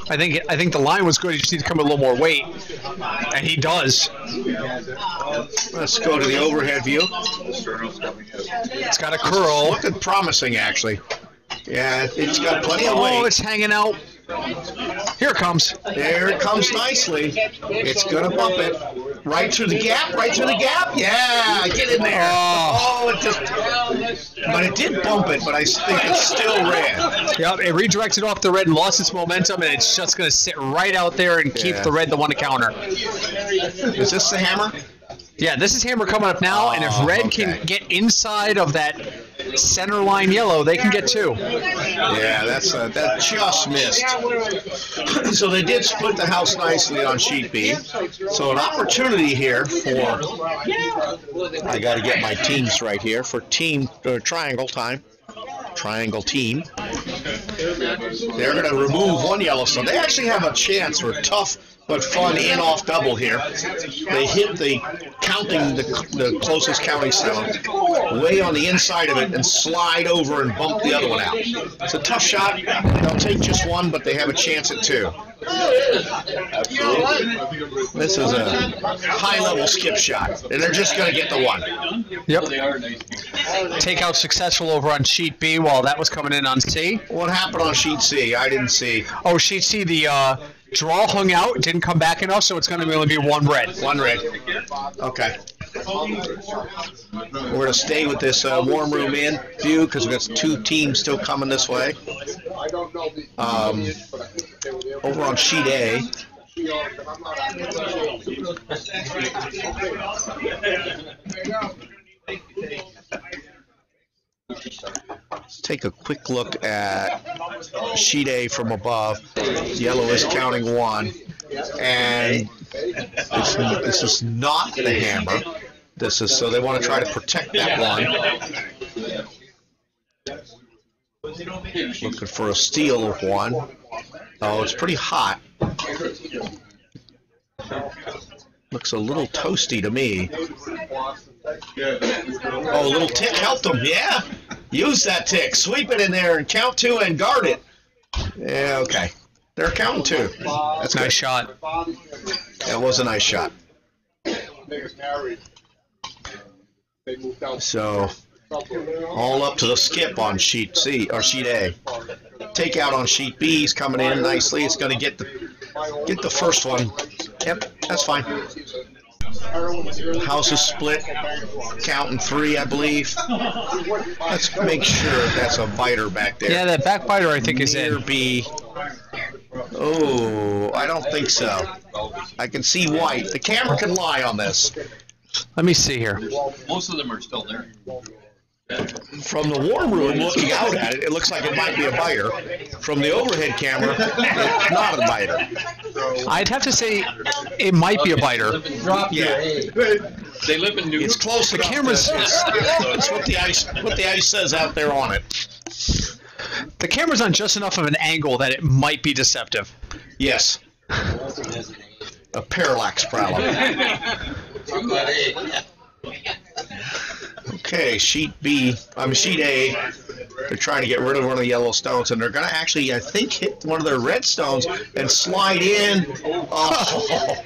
I think the line was good. You just need to come with a little more weight, and he does. Let's go to the overhead view. It's got a curl. Looking promising, actually. Yeah, it's got plenty of weight. Oh, it's hanging out. Here it comes. There it comes nicely. It's going to bump it. Right through the gap, right through the gap. Yeah, get in there. Oh, it just... But it did bump it, but I think it's still red. Yep, it redirected off the red and lost its momentum, and it's just going to sit right out there and keep the red the one to counter. Is this the hammer? Yeah, this is hammer coming up now, and if red can get inside of that center line yellow, they can get 2. Yeah, that just missed. So they did split the house nicely on sheet B. So an opportunity here for, I got to get my teams right here, for team triangle time. Triangle team. They're going to remove one yellow stone. They actually have a chance for tough but fun in-off double here. They hit the closest counting stone way on the inside of it and slide over and bump the other one out. It's a tough shot. They'll take just one, but they have a chance at 2. This is a high-level skip shot, and they're just going to get the 1. Yep. Takeout successful over on sheet B while that was coming in on C. What happened on sheet C? I didn't see. Oh, sheet C, the draw hung out, didn't come back enough, so it's going to only be 1 red. 1 red. Okay. We're going to stay with this warm room in view because we've got 2 teams still coming this way. Over on sheet A. Let's take a quick look at sheet A from above. Yellow is counting 1, and this is not the hammer. This is so they want to try to protect that 1. Looking for a steal of 1. Oh, it's pretty hot. Looks a little toasty to me. Oh, a little tick helped them. Yeah. Use that tick. Sweep it in there and count 2 and guard it. Yeah, okay. They're counting 2. That's a nice shot. That was a nice shot. So, all up to the skip on sheet C or sheet A. Takeout on sheet B is coming in nicely. It's going to get the first one. Yep, that's fine. House is split, counting 3, I believe. Let's make sure that's a biter back there. Yeah, that back biter I think is in. B. Oh, I don't think so. I can see white. The camera can lie on this. Let me see here. Most of them are still there. From the war room, looking out at it, it looks like it might be a biter. From the overhead camera, it's not a biter. I'd have to say it might be a biter. Yeah, They live in New it's close. The camera's. It's what the ice says out there on it. The camera's on just enough of an angle that it might be deceptive. Yes. A parallax problem. Okay, sheet A. They're trying to get rid of one of the yellow stones, and they're going to actually, I think, hit one of their red stones and slide in. Oh.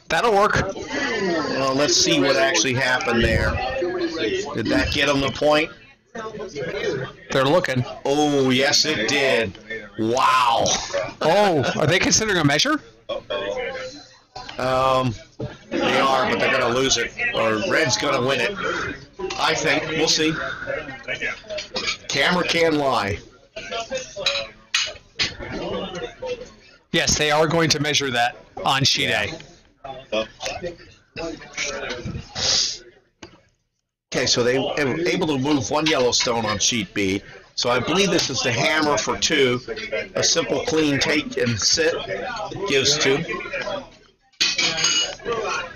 That'll work. Well, let's see what actually happened there. Did that get them the point? They're looking. Oh, yes, it did. Wow. Oh, are they considering a measure? They are, but they're going to lose it, or red's going to win it. I think. We'll see. Camera can lie. Yes, they are going to measure that on sheet A. Okay, so they were able to move one yellow stone on sheet B. So I believe this is the hammer for 2. A simple clean take and sit gives 2.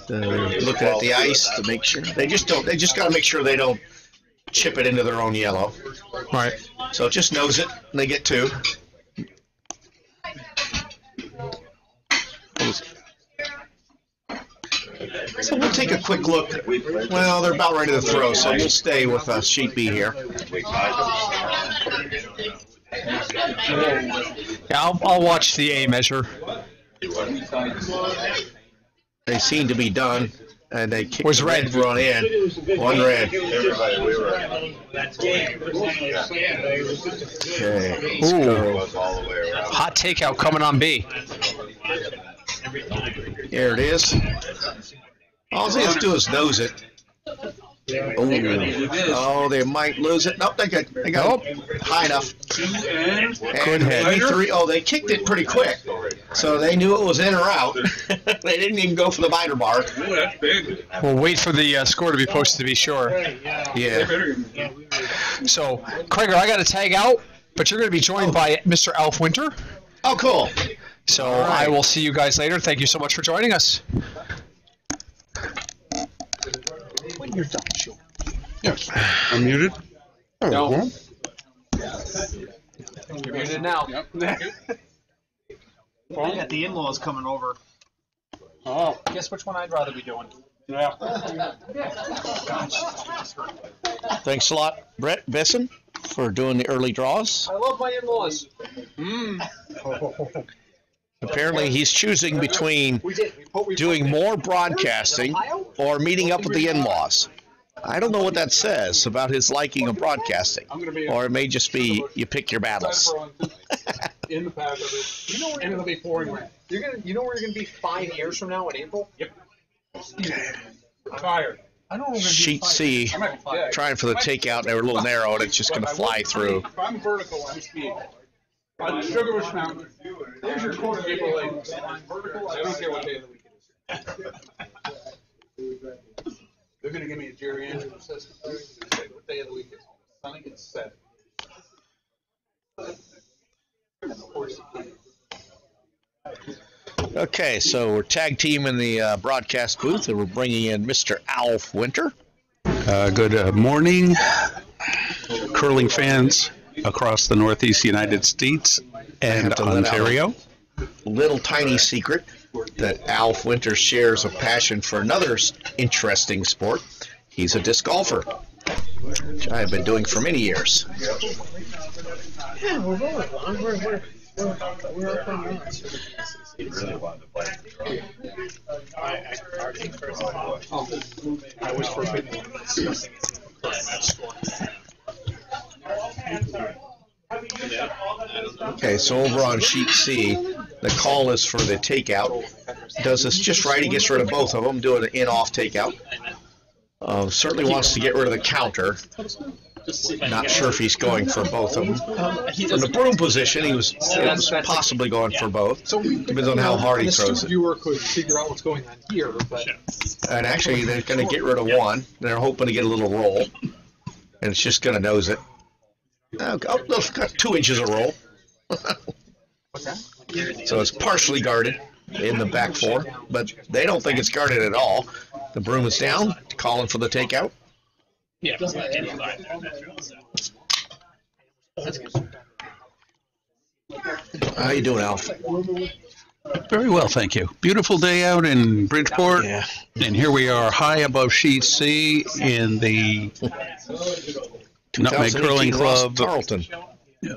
Looking at the ice to make sure they just got to make sure they don't chip it into their own yellow. Right. So just nose it and they get 2. So we'll take a quick look. Well, they're about ready to throw, so we'll stay with sheet B here. Yeah, I'll watch the A measure. They seem to be done, and they kicked Where's the red? run in. One red. Okay. Ooh. Hot takeout coming on B. There it is. All they have to do is nose it. Oh, they might lose it. Nope, they got high enough. And maybe 3. Oh, they kicked it pretty quick. So they knew it was in or out. They didn't even go for the biter bar. We'll wait for the score to be posted to be sure. Yeah. So, Krager, I got to tag out, but you're going to be joined by Mr. Alf Winter. Oh, cool. So right. I will see you guys later. Thank you so much for joining us. When you're done, sure. Yes. I'm muted? Oh, No. well. You're muted now. Got the in-laws coming over. Oh, Guess which one I'd rather be doing. yeah. Thanks a lot, Brett Besson, for doing the early draws. I love my in-laws. Apparently, he's choosing between doing more broadcasting or meeting up with the in-laws. I don't know what that says about his liking of broadcasting, or it may just be you pick your battles. In the pack of it. You know where And it'll be pouring rain. you know where you're going to be 5 years from now in April? Yep. Tired. I don't know. Sheet C, trying for the takeout, they were a little narrow, and it's just going to fly through. If I'm vertical, I'm speed. On Sugar Rush Mountain, there's your quarter of April late. Vertical, I don't care what day of the week it is. They're going to give me a Jerry Andrews system. What day of the week is it? Sunny gets 7. And of course, Okay, so we're tag team in the broadcast booth, and we're bringing in Mr. Alf Winter. Good morning, curling fans across the Northeast United States and Ontario. Little tiny secret that Alf Winter shares a passion for another interesting sport. He's a disc golfer, which I have been doing for many years. Yeah, we're rolling. We're He really wanted to play. I was forbidden discussing Okay, so over on sheet C, the call is for the takeout. Does this just right, he gets rid of both of them, doing an in-off takeout. Certainly wants to get rid of the counter. Not sure if he's going for both of them. From the broom position, he was possibly going for both. So depends on how hard he throws it. Viewer could figure out what's going on here, but And actually, they're going to get rid of one. They're hoping to get a little roll, and it's just going to nose it. Oh, they've got 2 inches of roll. So it's partially guarded in the back 4, but they don't think it's guarded at all. The broom is down, calling for the takeout. yeah. How you doing, Alf? Very well, thank you. Beautiful day out in Bridgeport. Yeah. And here we are high above Sheet C in the Nutmeg Curling Ross Club Tarlton. Yeah.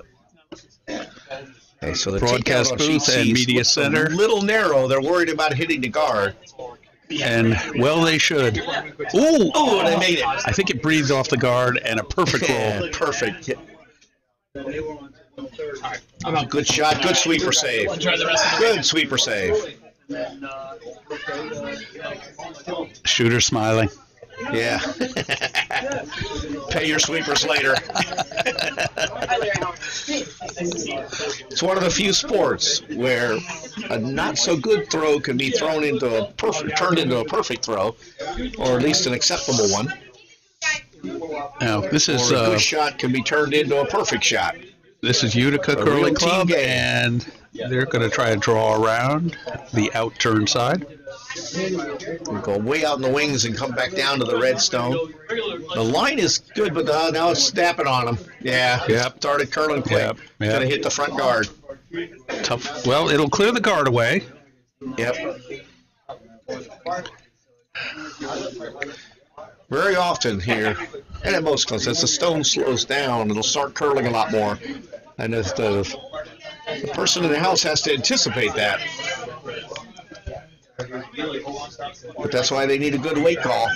Okay, so the Broadcast takeout on booth sheet and C media looks center. a little narrow. They're worried about hitting the guard. And, well, they should. Ooh! Oh, they made it. I think it breathed off the guard and a perfect roll. Yeah, perfect. Good shot. Good sweeper save. Good sweeper save. Shooter smiling. Yeah. Pay your sweepers later. It's one of the few sports where a not so good throw can be turned into a perfect throw, or at least an acceptable one. Now, this is Or a good shot can be turned into a perfect shot. This is Utica A Curling real team Club, game. and they're going to try to draw around the outturn side. We go way out in the wings and come back down to the red stone. The line is good, but now it's snapping on them. Yeah, Yep. started curling quick. Yep. Going to hit the front guard. Tough. Well, it'll clear the guard away. Yep. Very often here, and at most clubs, as the stone slows down, it'll start curling a lot more. And as the person in the house has to anticipate that. But that's why they need a good weight call,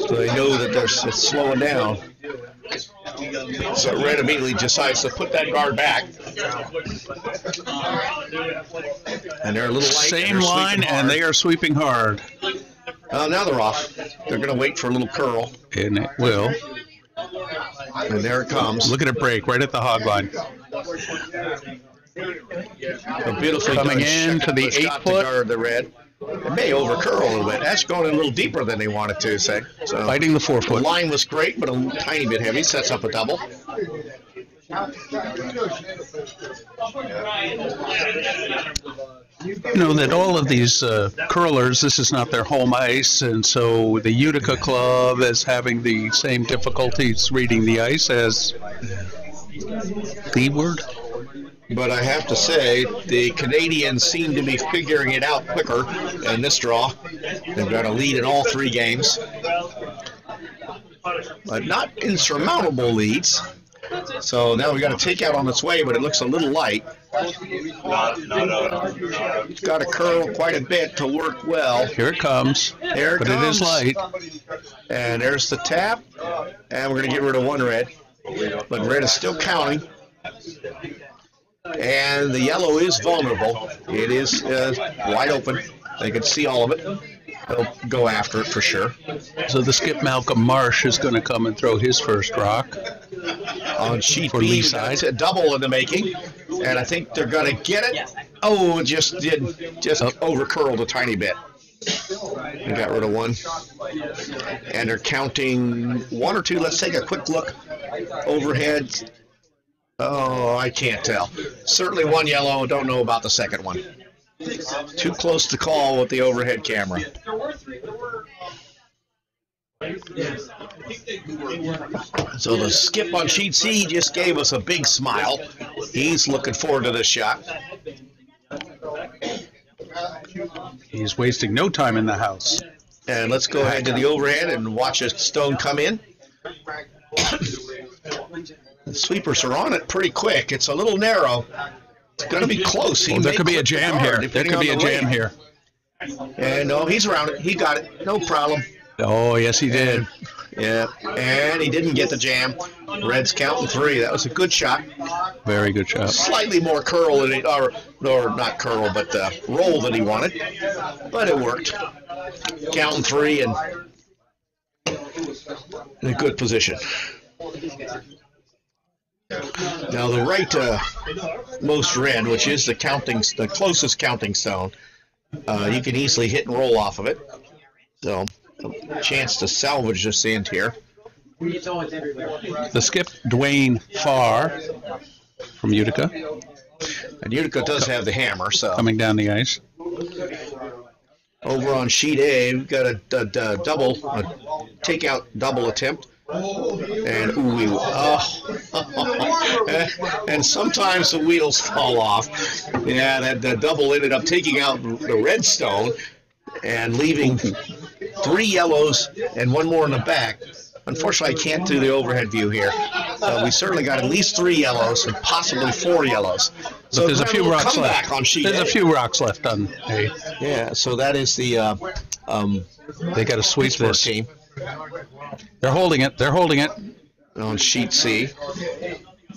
so they know that it's slowing down. So Red immediately decides to put that guard back. And they're a little light. Same line, and they are sweeping hard. Now they're off. They're going to wait for a little curl. And it will. And there it comes. Look at it break right at the hog line. A beautifully Coming done in to the shot 8 to foot. guard the red. It may over curl a little bit. That's going a little deeper than they wanted to, say. So Fighting the 4 the foot. line was great, but a tiny bit heavy. Sets up a double. You know that all of these curlers, this is not their home ice, and so the Utica Club is having the same difficulties reading the ice as Leeward. But I have to say, the Canadians seem to be figuring it out quicker in this draw. They've got a lead in all 3 games. But not insurmountable leads. So now we got a takeout on its way, but it looks a little light. It's got to curl quite a bit to work well. Here it comes. There it But comes. it is light. And there's the tap. And we're going to get rid of 1 red. But red is still counting. And the yellow is vulnerable. It is wide open. They can see all of it. They'll go after it for sure. So the skip Malcolm Marsh is going to come and throw his first rock. On sheet For B, Lee it's a double in the making. And I think they're going to get it. Oh, it just over curled a tiny bit. They got rid of 1. And they're counting 1 or 2. Let's take a quick look. Overhead. Oh, I can't tell. Certainly 1 yellow. Don't know about the second one. Too close to call with the overhead camera. So the skip on sheet C just gave us a big smile. He's looking forward to this shot. He's wasting no time in the house. And let's go ahead to the overhead and watch a stone come in. The sweepers are on it pretty quick. It's a little narrow. It's going to be close. He Well, there may could be a clip the jam guard, here. There depending could be on a the jam weight. here. And no, he's around it. He got it. No problem. Oh, yes, he did. Yeah, and he didn't get the jam. Red's counting 3. That was a good shot. Very good shot. Slightly more curl than or not curl, but roll than he wanted. But it worked. Counting 3 and in a good position. Now the right most red, which is the closest counting stone, you can easily hit and roll off of it. So a chance to salvage this end here. The skip, Dwayne Farr from Utica. And Utica does have the hammer, so. Coming down the ice. Over on sheet A, we've got a takeout double attempt. And and sometimes the wheels fall off. Yeah, that double ended up taking out the red stone and leaving 3 yellows and 1 more in the back. Unfortunately, I can't do the overhead view here. We certainly got at least 3 yellows and possibly 4 yellows. So there's a few rocks left. On sheet there's A. a few rocks left on A. Yeah, so that is the they got to sweep Pittsburgh this team. They're holding it. They're holding it. On sheet C.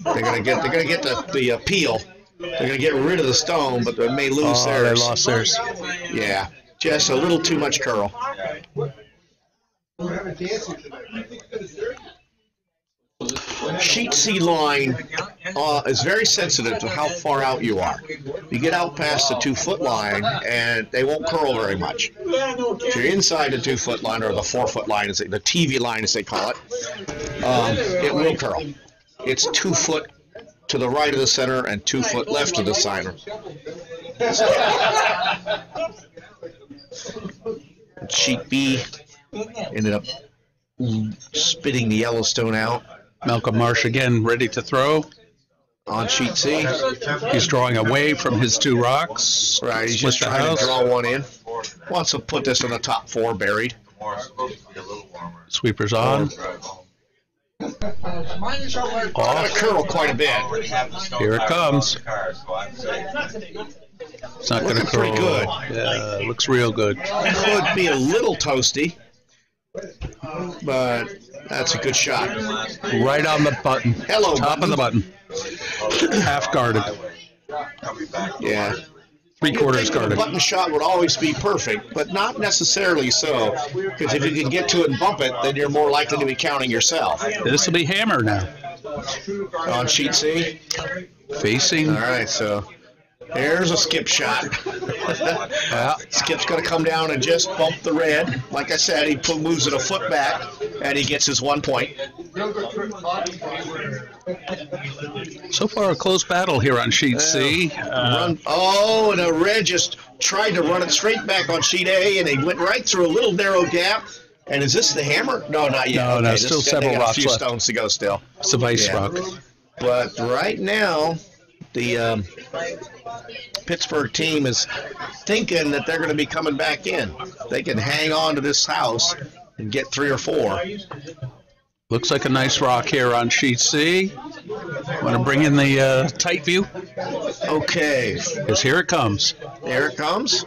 They're gonna get the peel. They're gonna get rid of the stone, but they may lose theirs. They lost theirs. Yeah, just a little too much curl. Sheet C line is very sensitive to how far out you are. You get out past the 2-foot line, and they won't curl very much. If you're inside the 2-foot line, or the 4-foot line, the TV line as they call it, it will curl. It's 2 foot to the right of the center and 2 foot left of the center. Sheet B ended up spitting the Yellowstone out. Malcolm Marsh again ready to throw. On sheet C. He's drawing away from his 2 rocks. Right, he's just trying to draw one in. Wants to put this in the top 4 buried. Sweepers on. Got to curl quite a bit. Here it comes. It's not going to curl. Pretty good. Yeah, looks real good. Could be a little toasty, but that's a good shot. Right on the button. Hello, Top of the button. Half guarded. Yeah. 3/4 guarded. The button shot would always be perfect, but not necessarily so. Because if you can get to it and bump it, then you're more likely to be counting yourself. This will be hammer now. On sheet C. Facing. All right, so there's a skip shot. Skip's going to come down and just bump the red. Like I said, he moves it a foot back, and he gets his 1 point. So far, a close battle here on sheet C. And a red just tried to run it straight back on sheet A, and he went right through a little narrow gap. And is this the hammer? No, not yet. No, still several rocks a few left. stones to go still. It's a vice rock. But right now, the Pittsburgh team is thinking that they're going to be coming back in. They can hang on to this house and get 3 or 4. Looks like a nice rock here on sheet C. Want to bring in the tight view? Okay. Because here it comes. There it comes.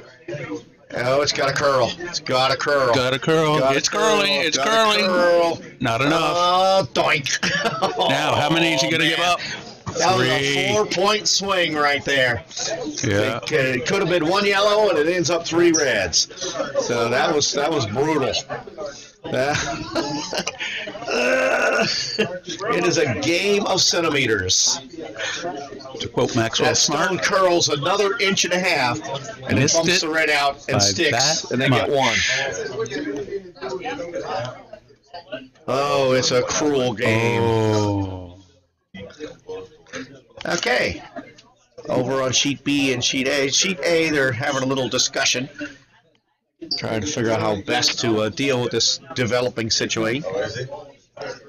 Oh, it's got a curl. It's got a curl. Got a curl. It's curling. It's curling. Not enough. Doink. Now, how many is he going to give up? That was a 4-point swing right there. Yeah. It could have been 1 yellow, and it ends up 3 reds. So that was brutal. It is a game of centimeters. To quote Maxwell That stone Smart, curls another 1.5 inches, and it bumps the red out and sticks, and they get 1. Oh, it's a cruel game. Oh. Okay. Over on sheet B and sheet A. Sheet A, they're having a little discussion, trying to figure out how best to deal with this developing situation.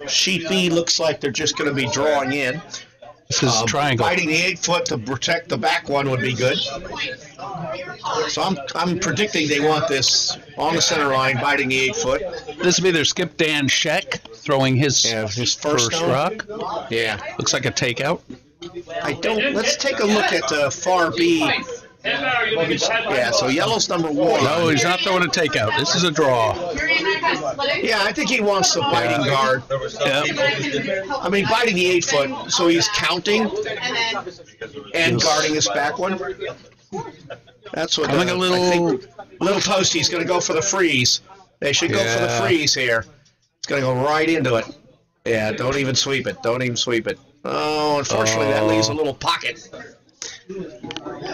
Sheet B looks like they're just going to be drawing in. This is a triangle. Biting the 8-foot to protect the back one would be good. So I'm predicting they want this on the center line, biting the 8-foot. This will be their skip Dan Scheck throwing his first rock. Yeah. Looks like a takeout. Let's take a look at far B. Yeah, so yellow's number 1. No, he's not throwing a takeout. This is a draw. Yeah, I think he wants the biting guard. Yeah. I mean, biting the 8-foot, so he's counting and guarding his back one. That's what Coming a little. I think little Toasty's going to go for the freeze. They should go for the freeze here. It's going to go right into it. Yeah, don't even sweep it. Don't even sweep it. Oh, unfortunately, that leaves a little pocket.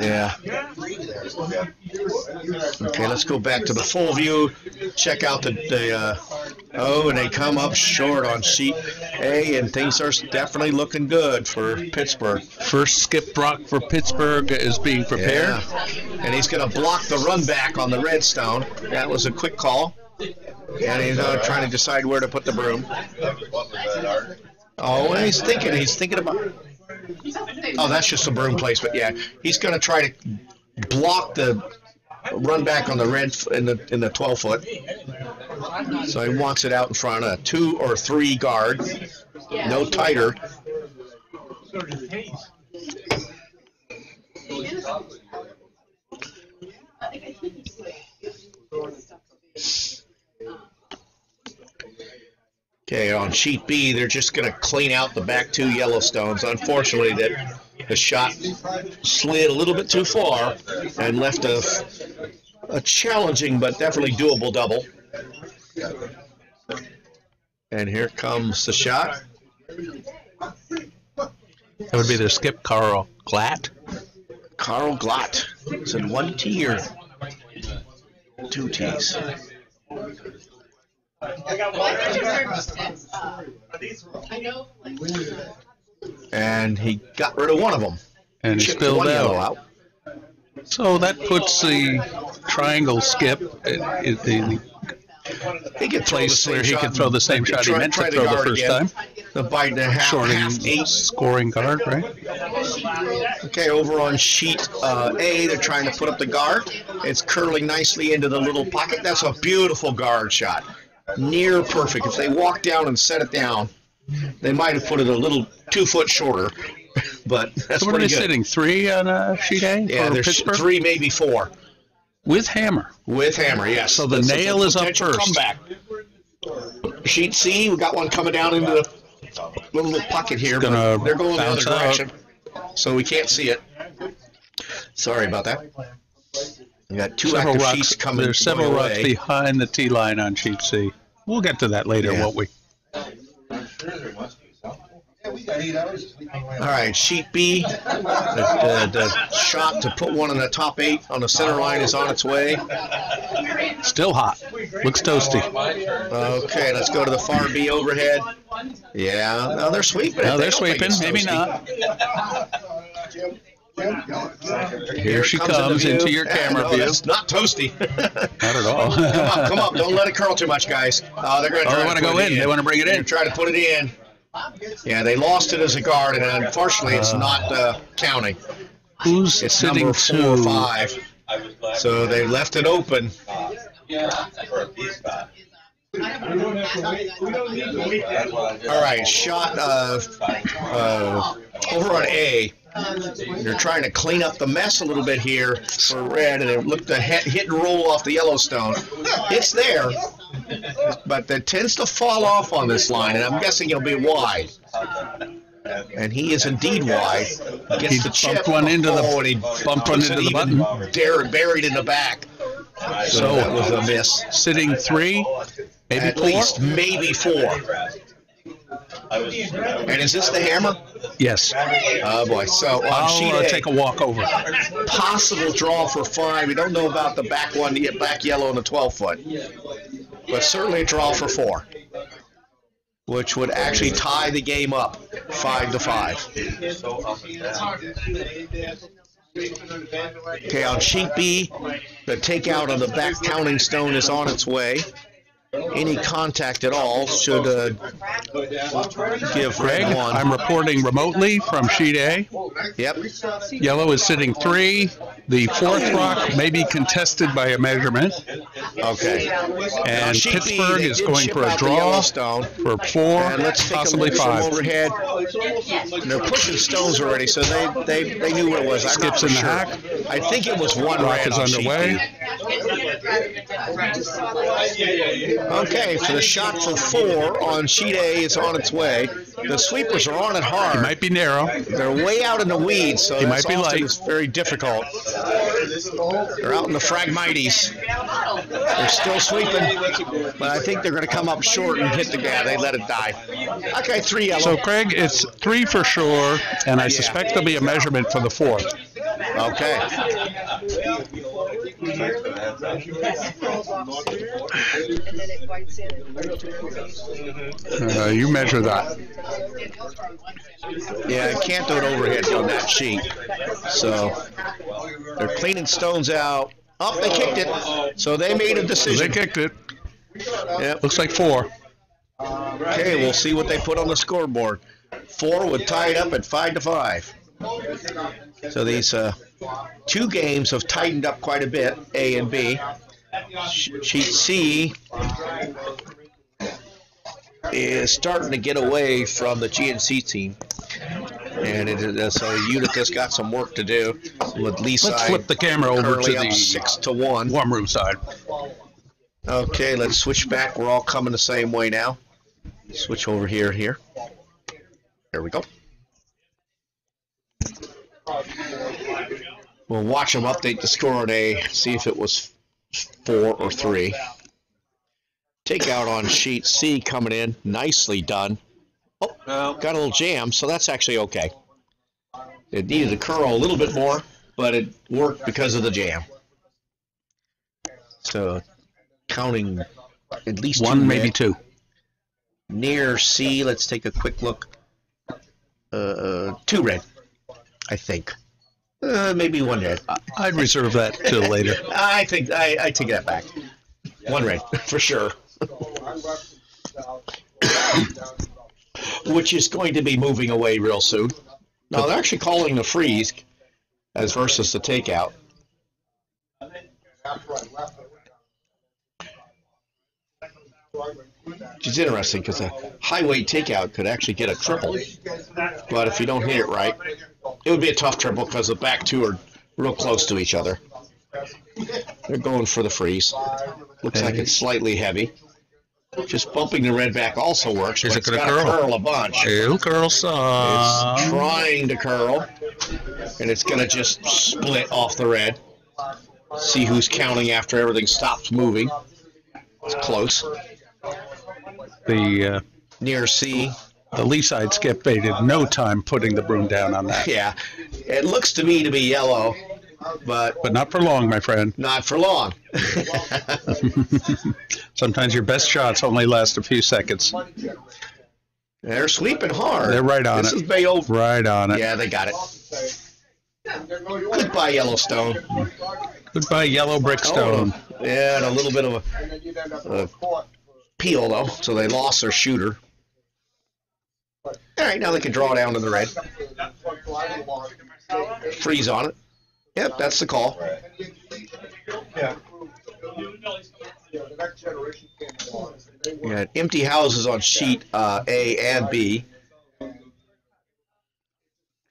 Yeah. Okay, let's go back to the full view. Check out and they come up short on sheet A, and things are definitely looking good for Pittsburgh. First skip rock for Pittsburgh is being prepared. Yeah. And he's going to block the run back on the redstone. That was a quick call. And he's trying to decide where to put the broom. Oh, and he's thinking about. Oh, that's just a broom placement. Yeah, he's going to try to block the run back on the red in the 12 foot. So he wants it out in front of 2 or 3 guard, no tighter. Okay, on sheet B, they're just going to clean out the back 2 Yellowstones. Unfortunately, the shot slid a little bit too far and left a challenging but definitely doable double. And here comes the shot. That would be their skip, Carl Glatt. Carl Glatt. Is it 1 T or 2 T's? And he got rid of one of them. And he spilled out. So that puts the triangle skip in the place where he could throw the same shot he meant to throw the first time. The bite and a half, Shorting 8 scoring guard, right? Okay, over on sheet A, they're trying to put up the guard. It's curling nicely into the little pocket. That's a beautiful guard shot. Near perfect. If they walked down and set it down, they might have put it a little 2 foot shorter, but that's so what are pretty they good. sitting? 3 on sheet A? Yeah, there's Pittsburgh? 3, maybe 4. With hammer. With hammer, yes. So the nail is up first. Comeback. Sheet C, we got one coming down into the little pocket here. But they're going the other direction, so we can't see it. Sorry about that. We got 2 active sheets coming. There's several rocks behind the T line on sheet C. We'll get to that later, won't we? All right, sheet B. The shot to put one in the top 8 on the center line is on its way. Still hot. Looks toasty. Okay, let's go to the far B overhead. Yeah, no, they're sweeping. No, they're sweeping. Maybe not. Here she comes into your camera view. It's not toasty. Not at all. Come up. Don't let it curl too much, guys. They're going to they want to go in. They want to bring it in. Try to put it in. Yeah, they lost it as a guard, and unfortunately, it's not counting. Who's it's sitting number 4 or 5. So they left it open. All right, shot over on A. They're trying to clean up the mess a little bit here for red, and it looked to hit and roll off the Yellowstone. It's there, but it tends to fall off on this line, and I'm guessing it'll be wide. And he is indeed wide. Gets the chip. Bumped one into the button. Buried in the back. So that was a miss. Sitting 3, maybe at 4? Least, maybe 4. And is this the hammer? Yes. Oh boy. So on sheet I'll A, take a walk over. Possible draw for 5. We don't know about the back one to get back yellow in the 12 foot, but certainly a draw for 4, which would actually tie the game up 5-5. Okay, on sheet B, the takeout on the back counting stone is on its way. Any contact at all should give Greg, red 1. I'm reporting remotely from sheet A. Yep. Yellow is sitting 3. The 4th rock may be contested by a measurement. Okay. And Pittsburgh is going for a draw for 4, and let's possibly 5. Overhead. They're pushing stones already, so they knew what it was. Skips in the hack. I think it was 1 Rock red is on underway. Okay, for the shot for 4 on sheet A is on its way. The sweepers are on it hard. He might be narrow. They're way out in the weeds, so he might be light. It's very difficult. They're out in the Phragmites. They're still sweeping, but I think they're going to come up short and hit the guy. They let it die. Okay, 3 yellow. So, Craig, it's 3 for sure, and I suspect there'll be a measurement for the 4th. Okay. You measure that. Yeah, I can't do it overhead on that sheet. So they're cleaning stones out. Oh, they kicked it. So they made a decision. They kicked it. Yep. Looks like 4. Okay, we'll see what they put on the scoreboard. 4 would tie it up at 5-5. So these 2 games have tightened up quite a bit, A and B. Sheet C is starting to get away from the GNC team. And so the unit has got some work to do with Lee side. Let's flip the camera over to the 6-1 warm room side. Okay, let's switch back. We're all coming the same way now. Switch over here. There we go. We'll watch them update the score on A, see if it was 4 or 3. Takeout on sheet C coming in. Nicely done. Oh, got a little jam, so that's actually okay. It needed to curl a little bit more, but it worked because of the jam. So, counting at least 1, 2 maybe red. 2. Near C, let's take a quick look. 2 red, I think. Maybe 1 red. I'd reserve that till later. I think I take that back. 1 red, for sure. Which is going to be moving away real soon. No, they're actually calling the freeze as versus the takeout. Which is interesting because a high weight takeout could actually get a triple. But if you don't hit it right, it would be a tough triple because the back 2 are real close to each other. They're going for the freeze. Looks like it's slightly heavy. Just bumping the red back also works. Is but it going to gotta curl? Curl a bunch. It'll curl some. It's trying to curl, and it's going to just split off the red. See who's counting after everything stops moving. It's close. The Near C. The lee side skip baited no time putting the broom down on that. Yeah, it looks to me to be yellow, but not for long, my friend. Not for long. Sometimes your best shots only last a few seconds. They're sweeping hard. They're right on this it. Is Bayo. Right on it. Yeah, they got it. Goodbye, Yellowstone. Goodbye, yellow brickstone. Oh, yeah, and a little bit of a peel, though, so they lost their shooter. All right, now they can draw down to the red. Freeze on it. Yep, that's the call. We got empty houses on sheet A and B.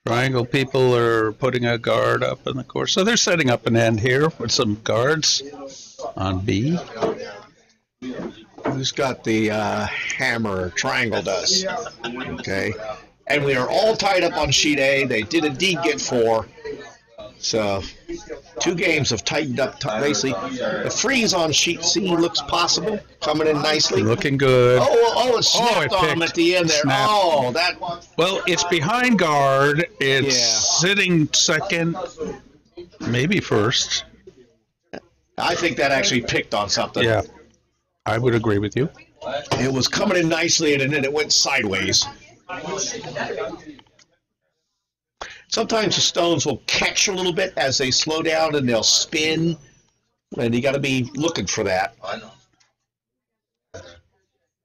Triangle people are putting a guard up in the course. So they're setting up an end here with some guards on B. Who's got the hammer? Triangle does. Okay. And we are all tied up on sheet A. They did indeed get 4. So 2 games have tightened up nicely. The freeze on sheet C looks possible. Coming in nicely. Looking good. It snapped on them at the end there. Snapped. Oh, that. Well, it's behind guard. It's sitting second, maybe first. I think that actually picked on something. Yeah, I would agree with you. It was coming in nicely, and then it went sideways. Sometimes the stones will catch a little bit as they slow down, and they'll spin, and you got to be looking for that.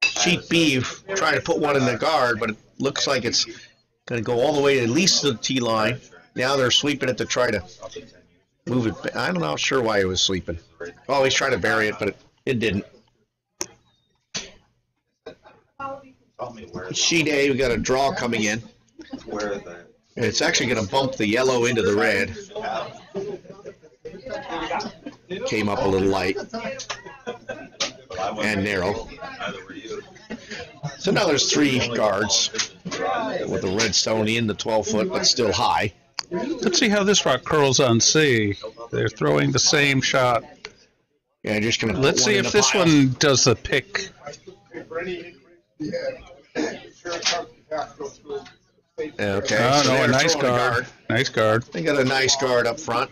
Sheet B, trying to put one in the guard, but it looks like it's going to go all the way at least to the T line. Now they're sweeping it to try to move it. I'm not sure why he was sweeping. Oh, he's trying to bury it, but it didn't. Sheet A, we got a draw coming in. It's actually going to bump the yellow into the red. Came up a little light and narrow. So now there's 3 guards with the red stone in the 12-foot, but still high. Let's see how this rock curls on C. They're throwing the same shot Yeah, just gonna. Let's see if this one does the pick. Okay. Oh, so no, a they're nice throwing a guard. Nice guard. They got a nice guard up front.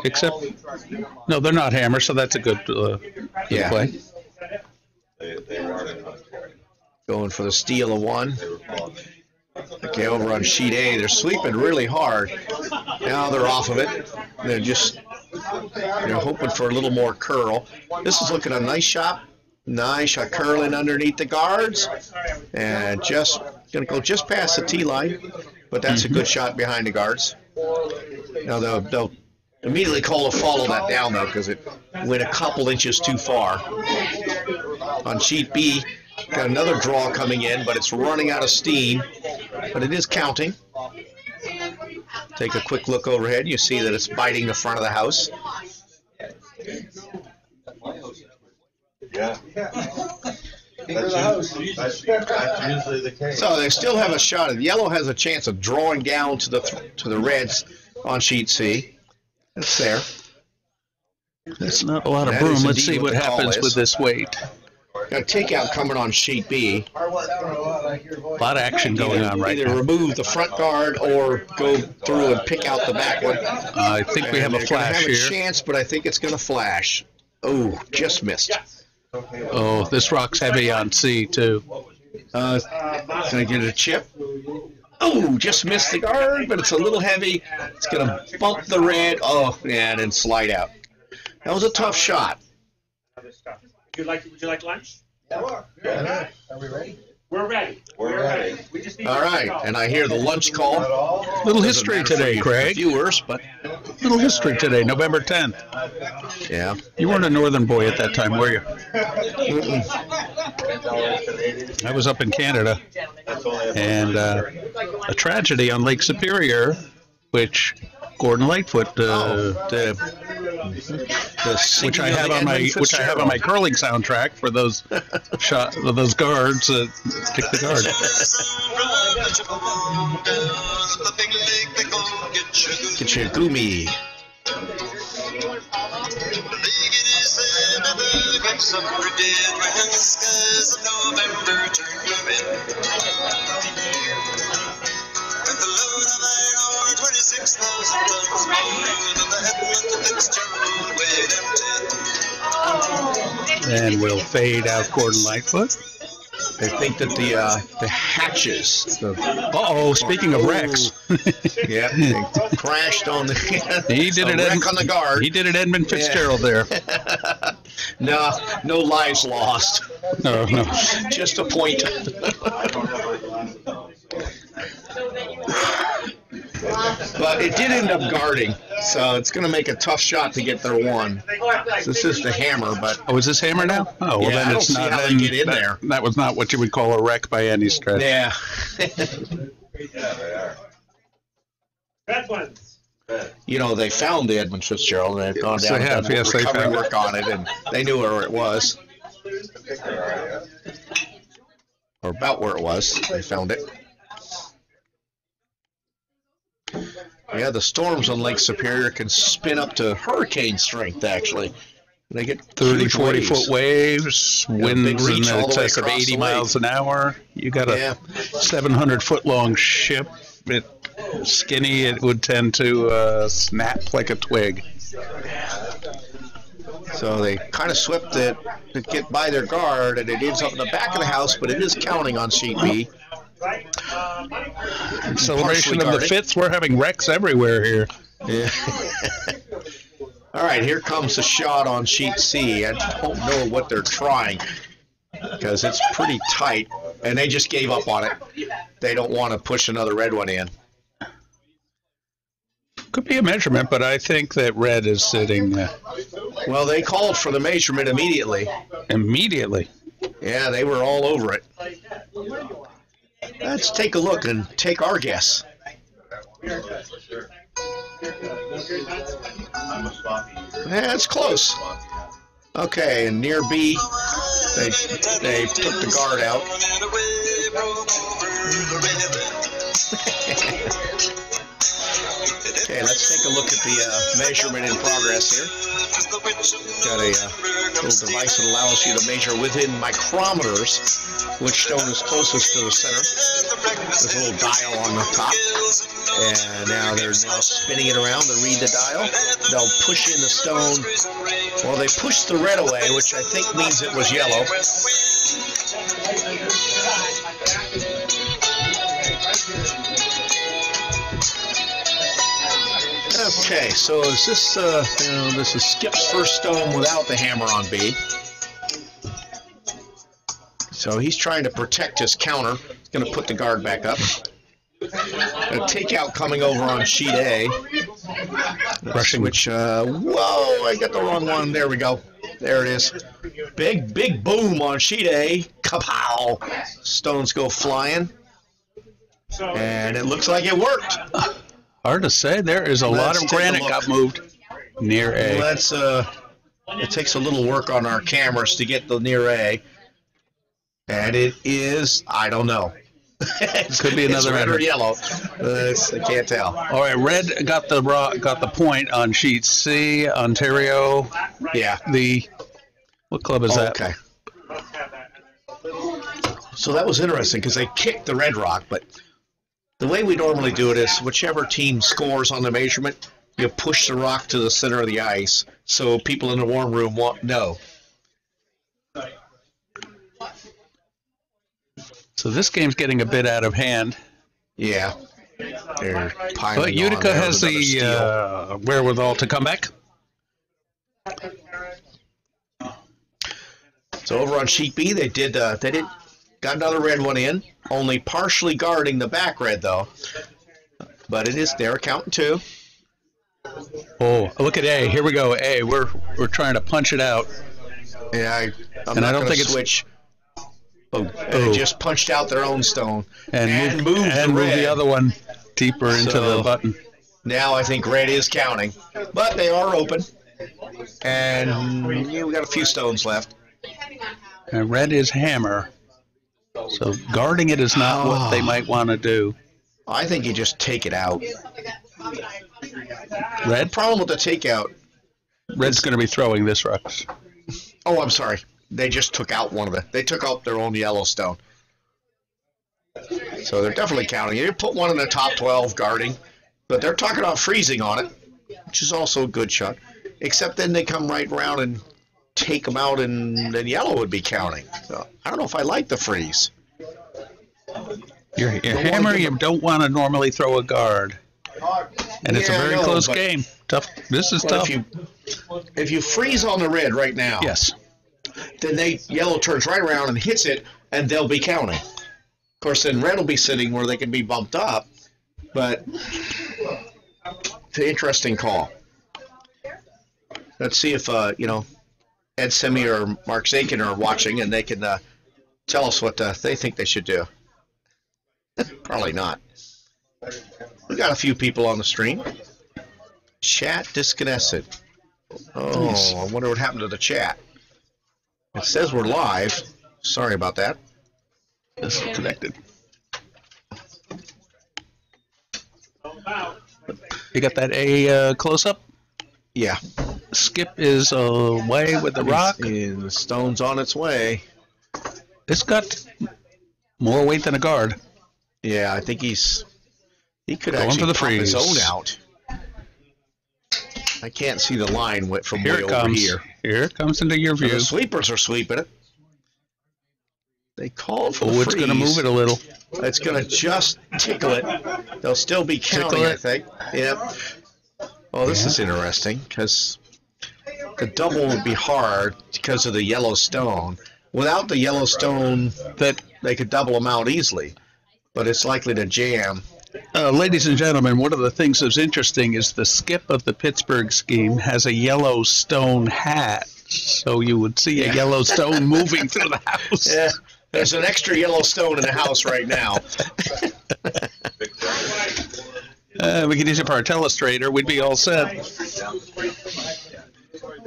Except, no, they're not hammer, so that's a good, good play. Going for the steal of one. Okay, over on sheet A, they're sweeping really hard. Now they're off of it. They're hoping for a little more curl. This is looking a nice shot. Nice shot, curling underneath the guards. And just going to go just past the tee line. But that's a good shot behind the guards. Now they'll immediately call to follow that down, though, because it went a couple inches too far. On sheet B, got another draw coming in, but it's running out of steam. But it is counting. Take a quick look overhead. You see that it's biting the front of the house. Yeah. That's usually the case. So they still have a shot. Yellow has a chance of drawing down to the reds on sheet C. It's there. That's not a lot of room. Let's see what happens with this weight. Got a takeout coming on sheet B. A lot of action going on right now. Either remove the front guard or go through and pick out the back one. I think we have a flash here. Have a chance, but I think it's going to flash. Oh, just missed. Oh, this rock's heavy on C, too. Can I get a chip? Oh, just missed the guard, but it's a little heavy. It's going to bump the red. Oh, yeah, and then slide out. That was a tough shot. Would you like lunch? Yeah. Are we ready? We're ready. We're ready. We just need All right, and I hear the lunch call. Little history today, Craig. Viewers, but little history today, November 10th. Yeah. You weren't a northern boy at that time, were you? I was up in Canada, and a tragedy on Lake Superior, which Gordon Lightfoot, which I have on my curling soundtrack for those those guards kick the guard. Get your gumi. And we'll fade out Gordon Lightfoot. I think that the hatches. Speaking of wrecks. Yeah, they crashed on the. He did it. Wreck on the guard. He did it. Edmund Fitzgerald there. No lives lost. No. Just a point. But it did end up guarding, so it's going to make a tough shot to get their one. This is the hammer, but is this hammer now? Oh, well, yeah, then it's not. How they get in there. That was not what you would call a wreck by any stretch. Yeah. Red ones. You know, they found the Edmund Fitzgerald, and they've gone down and done recovery work on it, and they knew where it was. Or about where it was. They found it. Yeah, the storms on Lake Superior can spin up to hurricane strength, actually. They get 30, 40-foot waves, winds in excess of 80 miles an hour. You got a 700-foot-long ship. Skinny, it would tend to snap like a twig. So they kind of swept it to get by their guard, and it ends up in the back of the house, but it is counting on sheet B. In celebration of the 5th, we're having wrecks everywhere here. Yeah. All right, here comes the shot on sheet C. I don't know what they're trying because it's pretty tight, and they just gave up on it. They don't want to push another red one in. Could be a measurement, but I think that red is sitting. Well, they called for the measurement immediately. Immediately? Yeah, they were all over it. Let's take a look and take our guess. Yeah, it's close. Okay, and near B, they took the guard out. Okay, let's take a look at the measurement in progress here. Got a little device that allows you to measure within micrometers which stone is closest to the center. There's a little dial on the top. And now they're spinning it around to read the dial. They'll push in the stone. Well, they pushed the red away, which I think means it was yellow. Okay, so is this, this is Skip's first stone without the hammer on B. So he's trying to protect his counter. He's going to put the guard back up. A takeout coming over on sheet A. Rushing. Which, whoa, I got the wrong one. There we go. There it is. Big boom on sheet A. Kapow! Stones go flying. And it looks like it worked. Hard to say. There is a lot of granite got moved near A. Let's, it takes a little work on our cameras to get the near A. And it is, I don't know. Could be another red or yellow. I can't tell. All right, red got the point on sheet C. Ontario. Yeah. What club is that? Okay. So that was interesting because they kicked the red rock, but the way we normally do it is whichever team scores on the measurement, you push the rock to the center of the ice so people in the warm room won't know. So this game's getting a bit out of hand. Yeah. They're piling But Utica on. has the wherewithal to come back. So over on sheet B, they did got another red one in, only partially guarding the back red though. But it is they're counting two. Oh, look at A. Here we go. A. We're trying to punch it out. Yeah, I'm and not I don't gonna think switch. They just punched out their own stone and moved the other one deeper into the button. Now I think red is counting, but they are open, and we got a few stones left. And red is hammer, so guarding it is not what they might want to do. I think you just take it out. Red? Problem with the takeout. Red's going to be throwing this rucks. Oh, I'm sorry. They just took out they took out their own Yellowstone. So they're definitely counting. You put one in the top 12 guarding, but they're talking about freezing on it, which is also a good shot. Except then they come right around and take them out, and then yellow would be counting. So I don't know if I like the freeze. Your hammer, you don't want to normally throw a guard. And it's a very close game. Tough. This is tough. If you freeze on the red right now, yes, then yellow turns right around and hits it, and they'll be counting. Of course, then red will be sitting where they can be bumped up, but it's an interesting call. Let's see if Ed Semi or Mark Zakin are watching, and they can tell us what they think they should do. Probably not. We got a few people on the stream. Chat disconnected. Oh, nice. I wonder what happened to the chat. It says we're live. Sorry about that. Disconnected. You got that A close-up? Yeah. Skip is away with the rock. The stone's on its way. It's got more weight than a guard. Yeah, I think he could going actually for the pop his freeze. own out. I can't see the line from Here way it over comes. here. Here it comes into your So view. the sweepers are sweeping it. They called for the it's going to move it a little. It's going to just tickle it. They'll still be counting, I think. Yep. Well, this is interesting because the double would be hard because of the yellow stone. Without the yellow stone, they could double them out easily, but it's likely to jam. Ladies and gentlemen, one of the things that's interesting is the skip of the Pittsburgh scheme has a yellow stone hat, so you would see a yellow stone moving through the house. Yeah, there's an extra yellow stone in the house right now. We could use it for our telestrator. We'd be all set.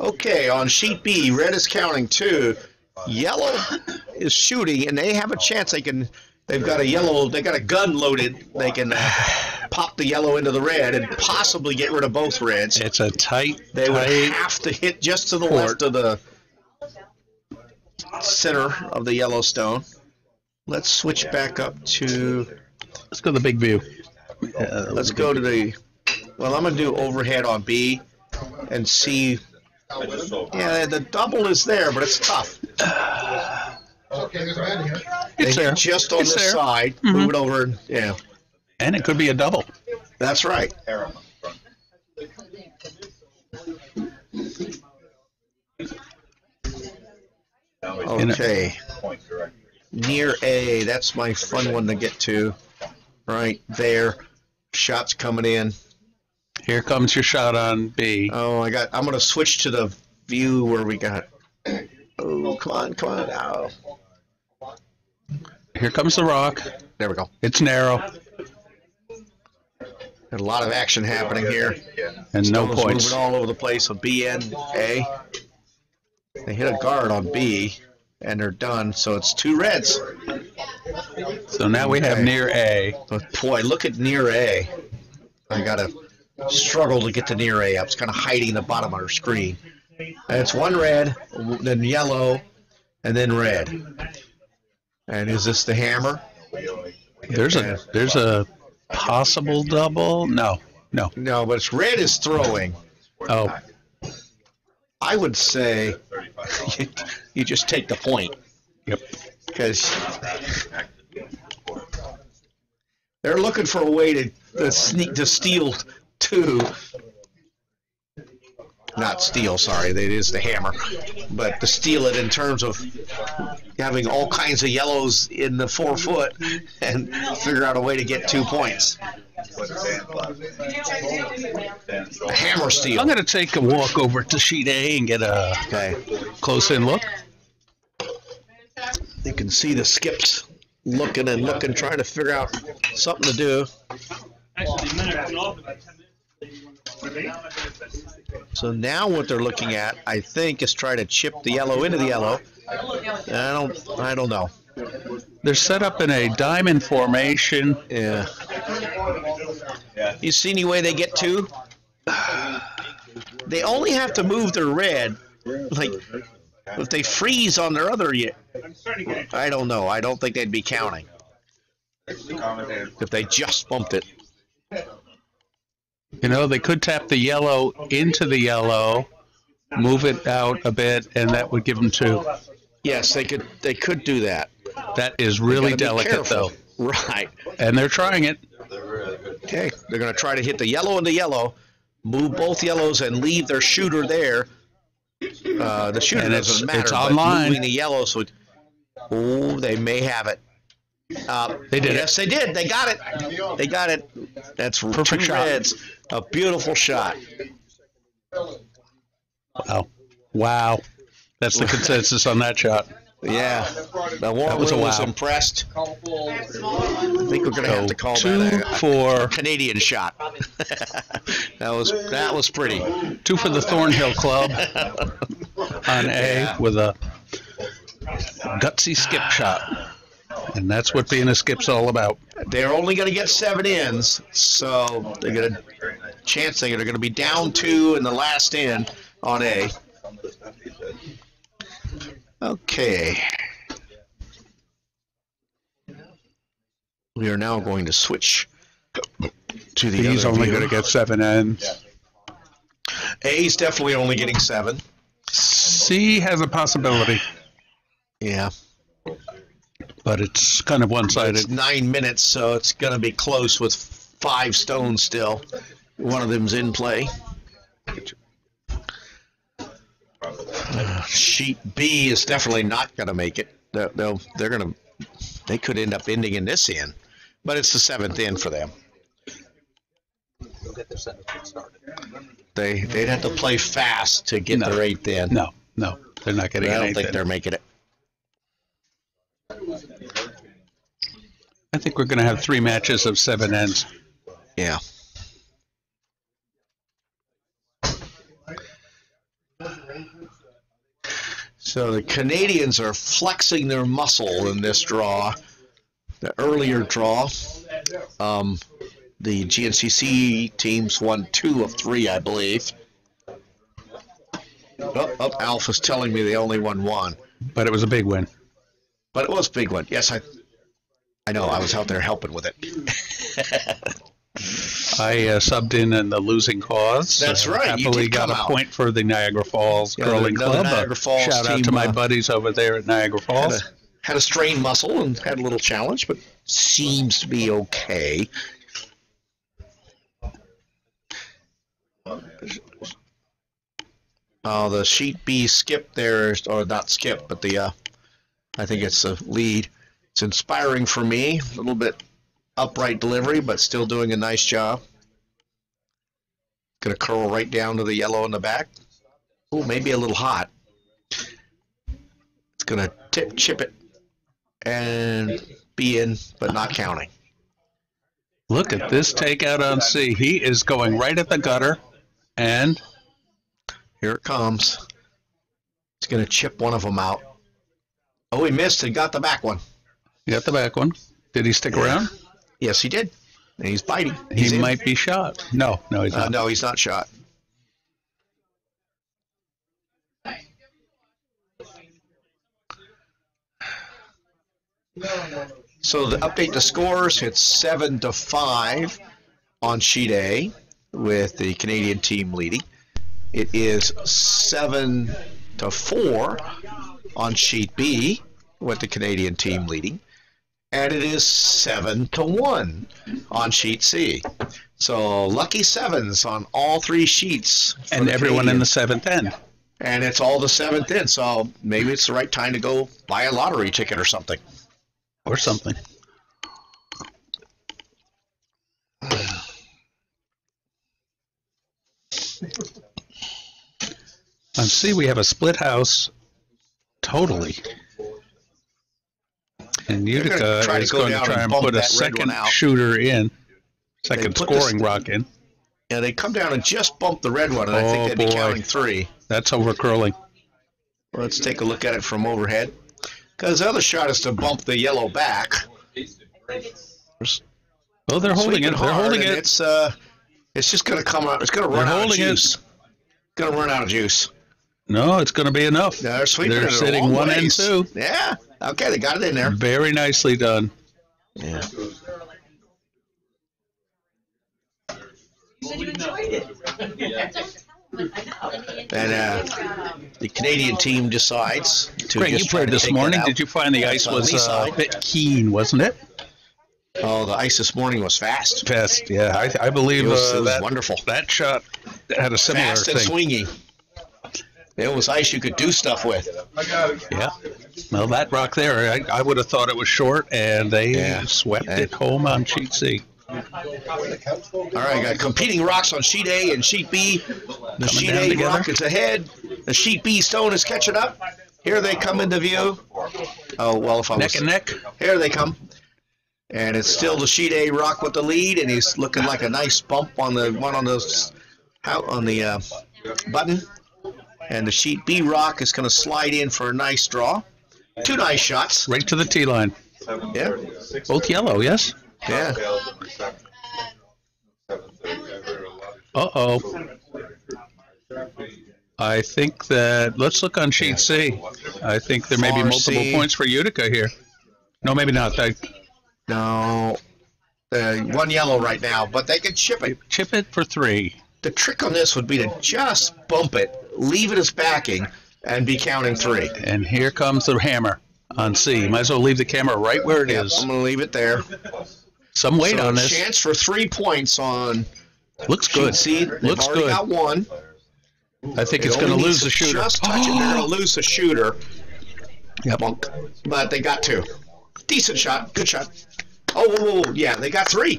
Okay, on sheet B, red is counting 2. Yellow is shooting, and they have a chance. They've got a gun loaded. They can pop the yellow into the red and possibly get rid of both reds. It's a tight. They would have to hit just to the left of the center of the Yellowstone. Let's switch back up to. Let's go to the big view. Let's go to the. Well, I'm going to do overhead on B and see. Yeah, the double is there, but it's tough. Okay, there's a man here. It's there. Just on It's this there. side. Move it over. Yeah. And it could be a double. That's right. Okay. Near A, that's my fun one to get to. Right there. Shots coming in. Here comes your shot on B. Oh, I'm going to switch to the view where we got. Oh, come on. Oh. Here comes the rock. There we go. It's narrow. Got a lot of action happening here. And no Stones points. moving all over the place on B and A. They hit a guard on B, and they're done. So it's 2 reds. So now we have near A. But boy, look at near A. I got to struggle to get to near A. I was kind of hiding the bottom of our screen. And it's 1 red, then yellow, and then red. And is this the hammer? There's a possible double. No, but it's red is throwing. Oh, I would say you just take the point. Yep. Because they're looking for a way to steal 2. Not steal, sorry, it is the hammer. But to steal it in terms of having all kinds of yellows in the 4 foot and figure out a way to get 2 points. A hammer steal. I'm going to take a walk over to sheet A and get a close-in look. You can see the skips looking, trying to figure out something to do. So now what they're looking at, I think, is try to chip the yellow into the yellow. I don't know. They're set up in a diamond formation. Yeah. You see any way they get 2? They only have to move their red. Like, if they freeze on their other, I don't know. I don't think they'd be counting if they just bumped it. You know, they could tap the yellow into the yellow, move it out a bit, and that would give them 2. Yes, they could. They could do that. That is really delicate, though. Right. And they're trying it. Okay, they're going to try to hit the yellow into yellow, move both yellows, and leave their shooter there. The shooter doesn't matter. It's online. Moving the yellow, so they may have it. They did. Yes, they did. They got it. They got it. That's perfect 2 reds. A beautiful shot. Wow. That's the consensus on that shot. Yeah. The one was impressed. I think we're going to have to call 2 that for a Canadian shot. that was pretty. 2 for the Thornhill Club on A with a gutsy skip shot. And that's what being a skip's all about. They're only going to get 7 ins, so they're going to chance they're going to be down 2 in the last in on A. Okay. We are now going to switch to the He's other only view. going to get 7 ends. A's definitely only getting 7. C has a possibility. Yeah. But it's kind of one-sided. It's 9 minutes, so it's going to be close with 5 stones still. One of them's in play. Sheet B is definitely not going to make it. They could end up ending in this in, but it's the 7th in for them. They'd have to play fast to get their 8th in. No, they're not getting. I don't think they're making it. I think we're going to have 3 matches of 7 ends. Yeah. So the Canadians are flexing their muscle in this draw, the earlier draw. The GNCC teams won 2 of 3, I believe. Alpha's telling me they only won 1. But it was a big win. But it was a big one. Yes, I know. I was out there helping with it. I subbed in the losing cause. That's right. Happily got a point for the Niagara Falls Curling Club. Niagara Falls shout out to my buddies over there at Niagara Falls. Had a strained muscle and had a little challenge, but seems to be okay. The sheet B skip there, or not skip, but the I think it's a lead. It's inspiring for me. A little bit upright delivery, but still doing a nice job. Going to curl right down to the yellow in the back. Oh, maybe a little hot. It's going to chip it and be in, but not counting. Look at this takeout on C. He is going right at the gutter, and here it comes. It's going to chip one of them out. Oh, he missed and got the back one. He got the back one. Did he stick around? Yes, he did. And he's biting. He might be shot. No, he's not. No, he's not shot. So the update the scores, it's 7-5 on sheet A with the Canadian team leading. It is 7-4 on sheet B with the Canadian team leading. And it is 7-1 on sheet C. So lucky sevens on all 3 sheets. And everyone in the 7th end. And it's all the 7th end. So maybe it's the right time to go buy a lottery ticket or something. Or something. On C, we have a split house totally. And Utica is going to try and put a second shooter in, second scoring rock in. Yeah, they come down and just bump the red one, and I think they'd be counting 3. That's over curling. Let's take a look at it from overhead. Because the other shot is to bump the yellow back. Oh, they're holding it. They're holding it. It's just going to come out. It's going to run out of juice. It's going to run out of juice. No, it's going to be enough. They're sweeping They're it sitting 1 and 2. Yeah. Okay, they got it in there. Very nicely done. Yeah. You said you enjoyed it. And the Canadian team decides to. Greg, you played this morning. Did you find the ice was a bit keen, wasn't it? Oh, the ice this morning was fast. Fast, yeah. I believe it was that wonderful. That shot had a similar fast and swingy. It was ice you could do stuff with. Yeah. Well, that rock there, I would have thought it was short, and they swept it home on sheet C. All right, got competing rocks on sheet A and sheet B. The sheet A rock is ahead. The sheet B stone is catching up. Here they come into view. Oh, well, if I was... Neck and neck. Here they come. And it's still the sheet A rock with the lead, and he's looking like a nice bump on the one on the button. And the sheet B rock is going to slide in for a nice draw. 2 nice shots. Right to the tee line. Yeah. Both yellow, yes? Yeah. Uh-oh. I think that, let's look on sheet C. I think there may be multiple points for Utica here. No, maybe not. No. 1 yellow right now, but they can chip it. Chip it for 3. The trick on this would be to just bump it, leave it as backing, and be counting 3. And here comes the hammer on C. Might as well leave the camera right where it is. I'm going to leave it there. Some weight on this. Chance for 3 points on. Looks good. C. Looks good. Got 1. I think it's going to lose the shooter. Just touch it. They're going to lose the shooter. Yep. But they got 2. Decent shot. Good shot. Oh, yeah, they got 3.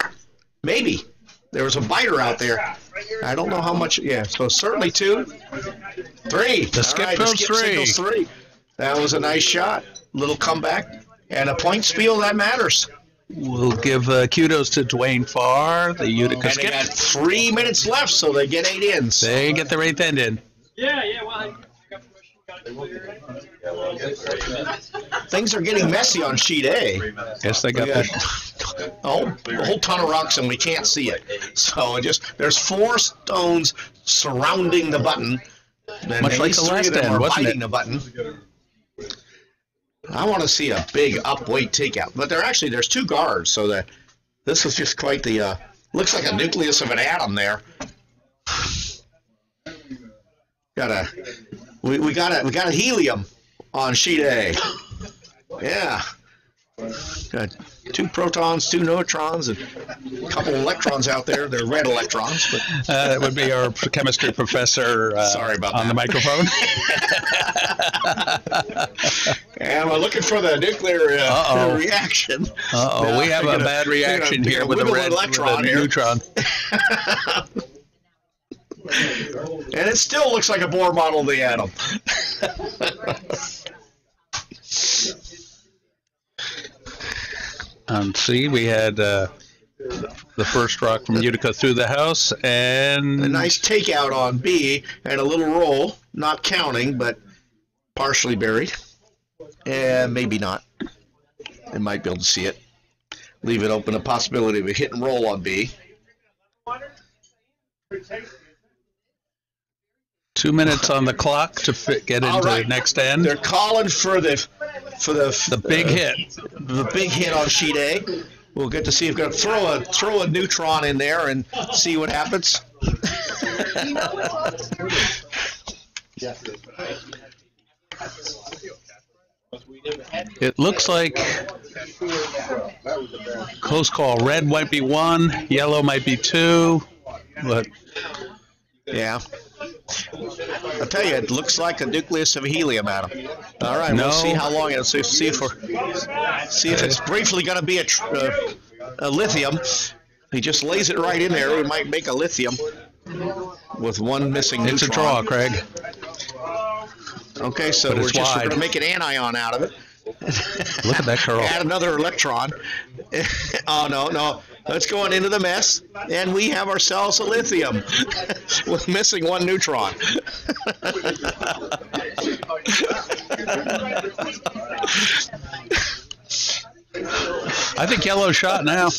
Maybe. There was a biter out there. I don't know how much. Yeah, so certainly 2. 3. The skip goes 3. That was a nice shot. Little comeback. And a point spiel, that matters. We'll give kudos to Dwayne Farr, the Utica skip. They got 3 minutes left, so they get 8 ins. They get their 8th end in. Yeah, well, I got permission. Got it clear. Things are getting messy on sheet A. Yes, they got a whole ton of rocks and we can't see it. So there's 4 stones surrounding the button. And much like the last end, wasn't it? The button. I want to see a big up-weight takeout, but there's 2 guards, so this is just quite the looks like a nucleus of an atom there. We got a helium on sheet A. Yeah. Got 2 protons, 2 neutrons, and a couple electrons out there. They're red electrons. But that would be our chemistry professor. Sorry about on that. The microphone. And we're looking for the nuclear reaction. We have a bad reaction here with a red electron, neutron. And it still looks like a Bohr model of the atom. See, we had the first rock from Utica through the house, and a nice takeout on B, and a little roll, not counting, but partially buried. And maybe not. They might be able to see it. Leave it open, a possibility of a hit and roll on B. 2 minutes on the clock to get into the next end. They're calling for the big hit. The big hit on sheet A. We'll get to see if we're going to throw a neutron in there and see what happens. It looks like close call. Red might be 1, yellow might be 2, but yeah. I'll tell you, it looks like a nucleus of a helium atom. All right, we'll see how long it'll see if it's briefly going to be a lithium. He just lays it right in there. We might make a lithium with 1 missing neutron. It's a draw, Craig. Okay, so we're going to make an anion out of it. Look at that curl. Add another electron. Oh, no. That's going into the mess. And we have ourselves a lithium with missing 1 neutron. I think yellow shot now.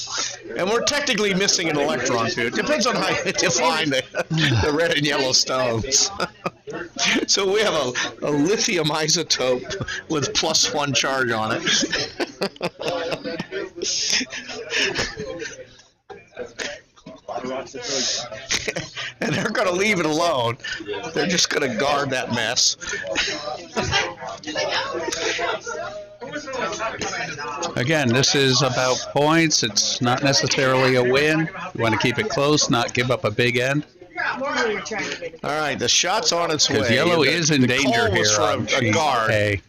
And we're technically missing an electron, too. It depends on how you define the red and yellow stones. So we have a lithium isotope with +1 charge on it. And they're going to leave it alone. They're just going to guard that mess. Again, this is about points. It's not necessarily a win. You want to keep it close, not give up a big end. All right, the shot's on its way. Because yellow is in danger here on sheet A.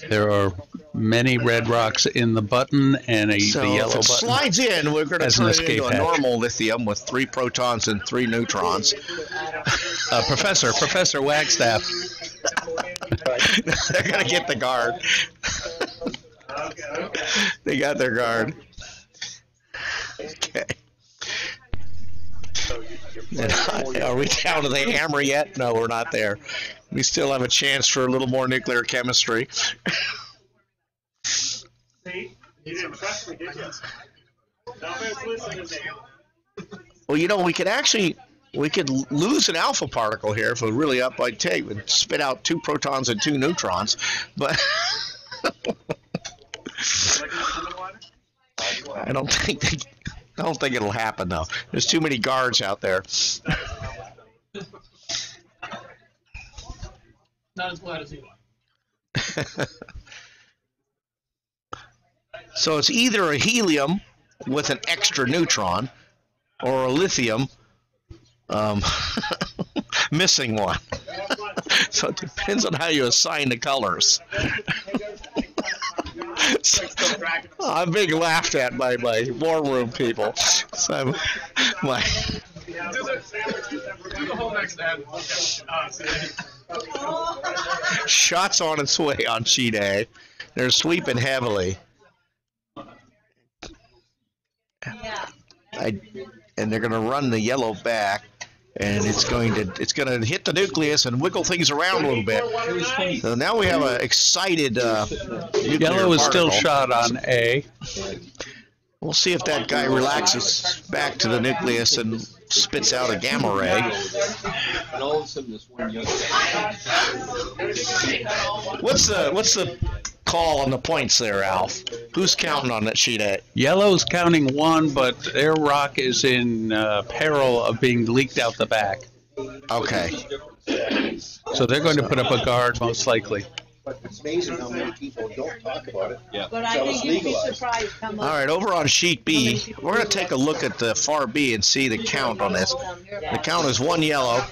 There are many red rocks in the button, and the yellow button slides in. We're going to turn it into a normal lithium with 3 protons and 3 neutrons. Professor Wagstaff. They're going to get the guard. They got their guard. Okay. Are we down to the hammer yet? No, we're not there. We still have a chance for a little more nuclear chemistry. See? You didn't trust me, did you? Nobody's listening to me. Well, we could lose an alpha particle here if we're really up by tape and spit out 2 protons and 2 neutrons. But I don't think it'll happen though. There's too many guards out there. Not as glad as he was. So it's either a helium with an extra neutron or a lithium missing 1. So it depends on how you assign the colors. I'm being laughed at by my war room people. So Do the whole next ad. Shots on its way on sheet A. They're sweeping heavily. And they're going to run the yellow back. And it's going to hit the nucleus and wiggle things around a little bit. So now we have an excited nuclear Yellow is still particle. shot on A. We'll see if that guy relaxes back to the nucleus and spits out a gamma ray. And all of a sudden, this one young What's the call on the points there, Alf? Who's counting on that sheet A? Yellow's counting 1, but their rock is in peril of being leaked out the back. Okay. So they're going to put up a guard, most likely. But it's amazing how many people don't talk about it. Yeah. But I think you'd be surprised how All much. right, over on sheet B, we're going to take a look at the far B and see the count on this. The count is 1 yellow.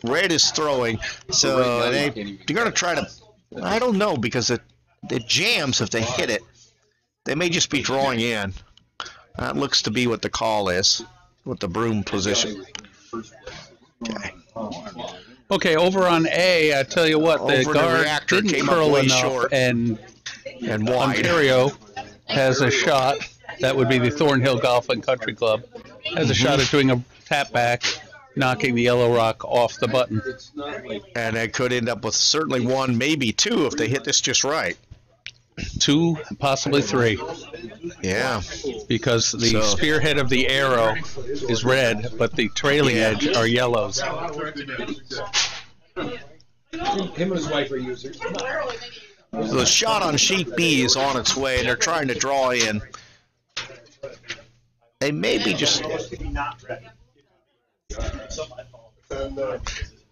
Red is throwing, so they're going to try to, I don't know, because it jams if they hit it. They may just be drawing in. That looks to be what the call is, with the broom position. Okay. Okay, over on A, I tell you what, the Over the guard reactor didn't came up curl way enough, short. and Wide. Ontario has a shot. That would be the Thornhill Golf and Country Club. Has a shot at doing a tap back, knocking the yellow rock off the button. And it could end up with certainly 1, maybe 2 if they hit this just right. 2, possibly 3. Yeah. Because the spearhead of the arrow is red, but the trailing edge are yellows. Him and his wife are users. So the shot on sheet B is on its way, and they're trying to draw in. They may be just...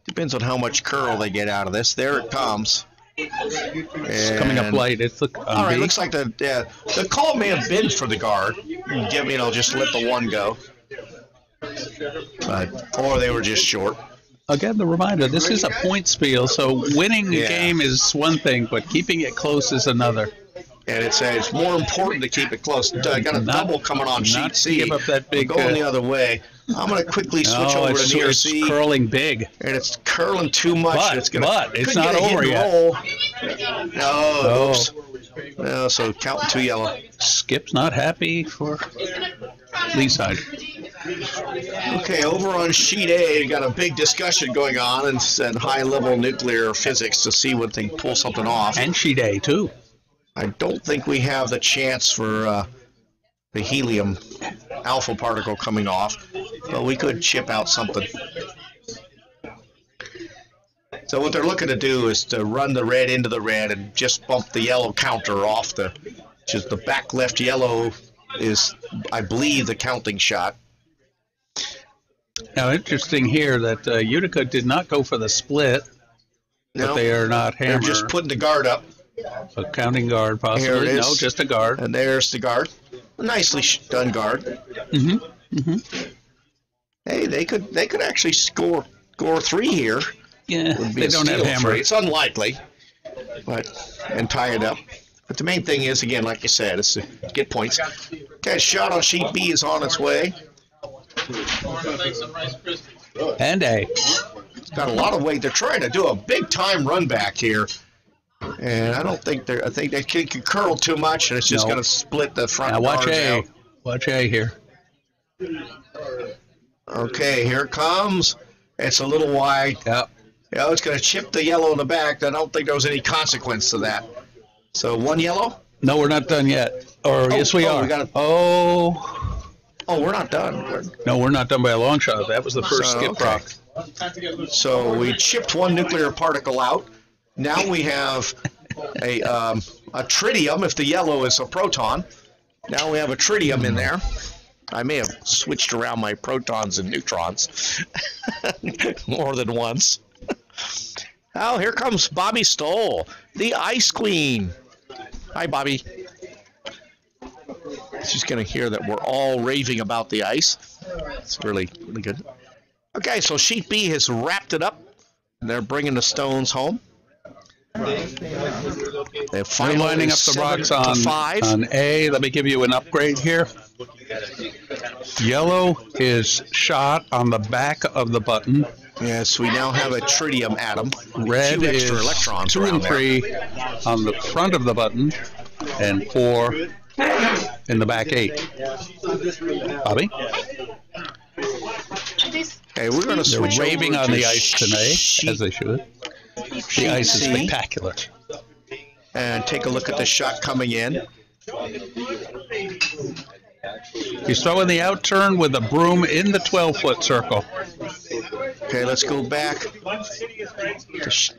Depends on how much curl they get out of this. There it comes. It's coming up light. It's all right. Looks like the call may have been for the guard. Just let the 1 go. Or they were just short. Again, the reminder: this is a point spiel, so winning the game is one thing, but keeping it close is another. And it's more important to keep it close. Got a double coming on sheet C. Give up that big, going the other way. I'm going to quickly switch over to near C. It's curling big. And it's curling too much. But it's not over yet. No. Oops. No, so counting 2 yellow. Skip's not happy for Lee side. Okay, over on sheet A, got a big discussion going on and high-level nuclear physics to see what they pull something off. And sheet A, too. I don't think we have the chance for the helium alpha particle coming off, but we could chip out something. So what they're looking to do is to run the red into the red and just bump the yellow counter off just the back left yellow is, I believe, the counting shot. Now, interesting here that Utica did not go for the split, but they are not hammer. They're just putting the guard up. A counting guard, possibly. Here it is. No, just a guard. And there's the guard. Nicely done guard. Hey, they could actually score 3 here. Yeah, they don't have hammer. 3. It's unlikely, and tie it up. But the main thing is, again, like you said, is to get points. Okay, shot on sheet B is on its way. And A. It's got a lot of weight. They're trying to do a big time run back here. And I don't think I think they can curl too much, and it's just going to split the front. Now watch guards A. out. Watch A here. Okay, here it comes. It's a little wide. Yep. Yeah, it's going to chip the yellow in the back. I don't think there was any consequence to that. So 1 yellow? No, we're not done yet. Or yes, we are. We're not done. No, we're not done by a long shot. That was the first skip rock. So we chipped 1 nuclear particle out. Now we have a tritium, if the yellow is a proton. Now we have a tritium in there. I may have switched around my protons and neutrons more than once. Oh, here comes Bobby Stoll, the Ice Queen. Hi, Bobby. She's going to hear that we're all raving about the ice. It's really, really good. Okay, so sheet B has wrapped it up. They're bringing the stones home. They're lining up the rocks on A. Let me give you an upgrade here. Yellow is shot on the back of the button. Yes, we now have a tritium atom. Red is electrons 2 and 3 on the front of the button, and 4 in the back 8. Bobby? Okay, we're going to They're switch raving over on to the ice tonight, as they should. The ice is spectacular. And take a look at the shot coming in. He's throwing the out turn with a broom in the 12-foot circle. Okay, let's go back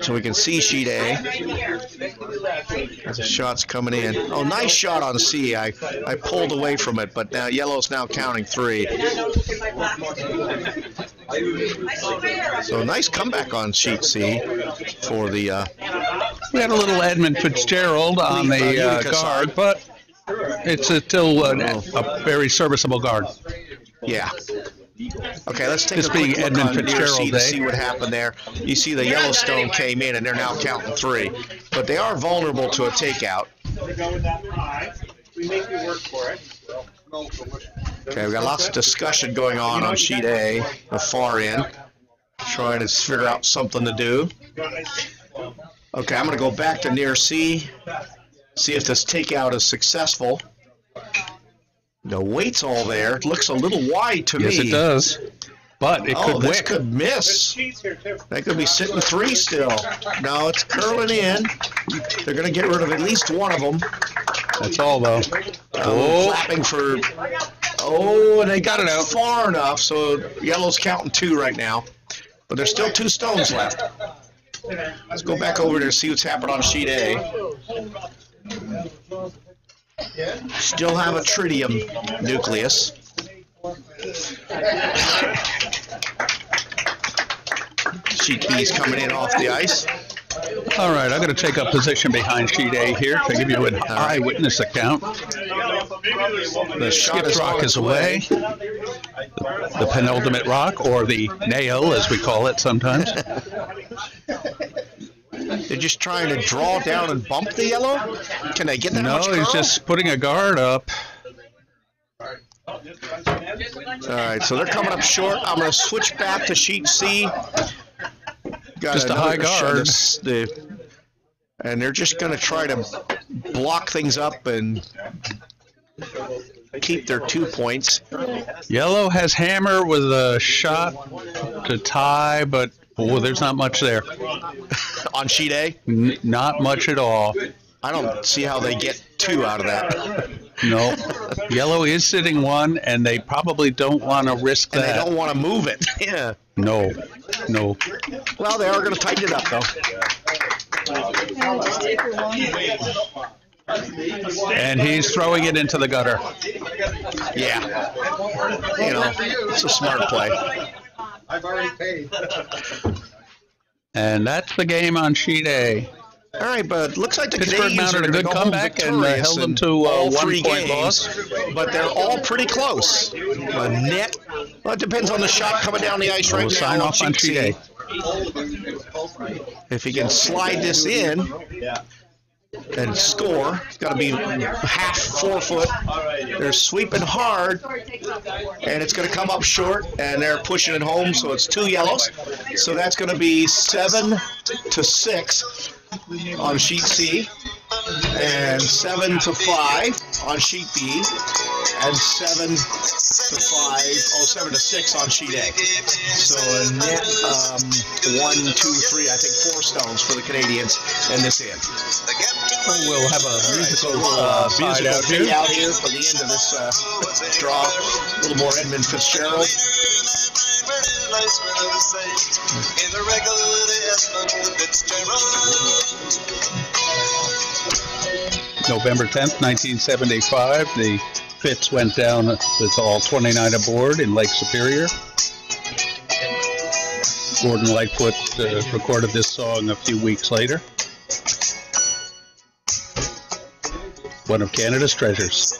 so we can see sheet A. As the shot's coming in. Oh, nice shot on C. I pulled away from it, but now yellow's now counting 3. So nice comeback on sheet C for the... We had a little Edmund Fitzgerald on the guard, but it's still a very serviceable guard. Yeah. Okay, let's take This a quick being look Edmund on near Fitzgerald C to Day. see what happened there. You see the Yellowstone came in, and they're now counting 3. But they are vulnerable to a takeout. We make you work for it. Okay, we've got lots of discussion going on sheet A, the far end, trying to figure out something to do. Okay, I'm going to go back to near C, see if this takeout is successful. The weight's all there. It looks a little wide to me. Yes, it does. But it could this wick. could miss. They could be sitting 3 still. No, it's curling in. They're going to get rid of at least one of them. That's all, though. Flapping for... Oh, and they got it out far enough, so yellow's counting 2 right now. But there's still 2 stones left. Let's go back over there and see what's happened on sheet A. Still have a tritium nucleus. Sheet B is coming in off the ice. All right, I'm going to take up position behind sheet A here to give you an eyewitness account. The skipped rock is away. The penultimate rock, or the nail, as we call it sometimes. They're just trying to draw down and bump the yellow? Can they get that much No, he's curl? just putting a guard up. All right, so they're coming up short. I'm going to switch back to sheet C. Got Just a high guard. And they're just going to try to block things up and keep their 2 points. Yellow has hammer with a shot to tie, but there's not much there. On sheet A? Not much at all. I don't see how they get 2 out of that. No. Yellow is sitting 1, and they probably don't want to risk that. And they don't want to move it. Yeah. No. Well, they are going to tighten it up, though. And he's throwing it into the gutter. Yeah. It's a smart play. I've already paid. And that's the game on sheet A. All right, but looks like the Pittsburgh Canadians mounted are a good go comeback and held them to all 1 3 point games, loss. but they're all pretty close. A net, well, it depends on the shot coming down the ice right now. We'll sign off on sheet A. If he can slide this in and score, it's got to be half 4 foot. They're sweeping hard, and it's going to come up short, and they're pushing it home, so it's 2 yellows. So that's going to be 7-6 on sheet C, and 7-5 on sheet B, and 7-6 on sheet A. So a net 1, 2, 3, I think 4 stones for the Canadians in this end. We'll have a musical side out fade here. out here for the end of this draw. A little more Edmund Fitzgerald. November 10th, 1975, the Fitz went down with all 29 aboard in Lake Superior. Gordon Lightfoot recorded this song a few weeks later. One of Canada's treasures.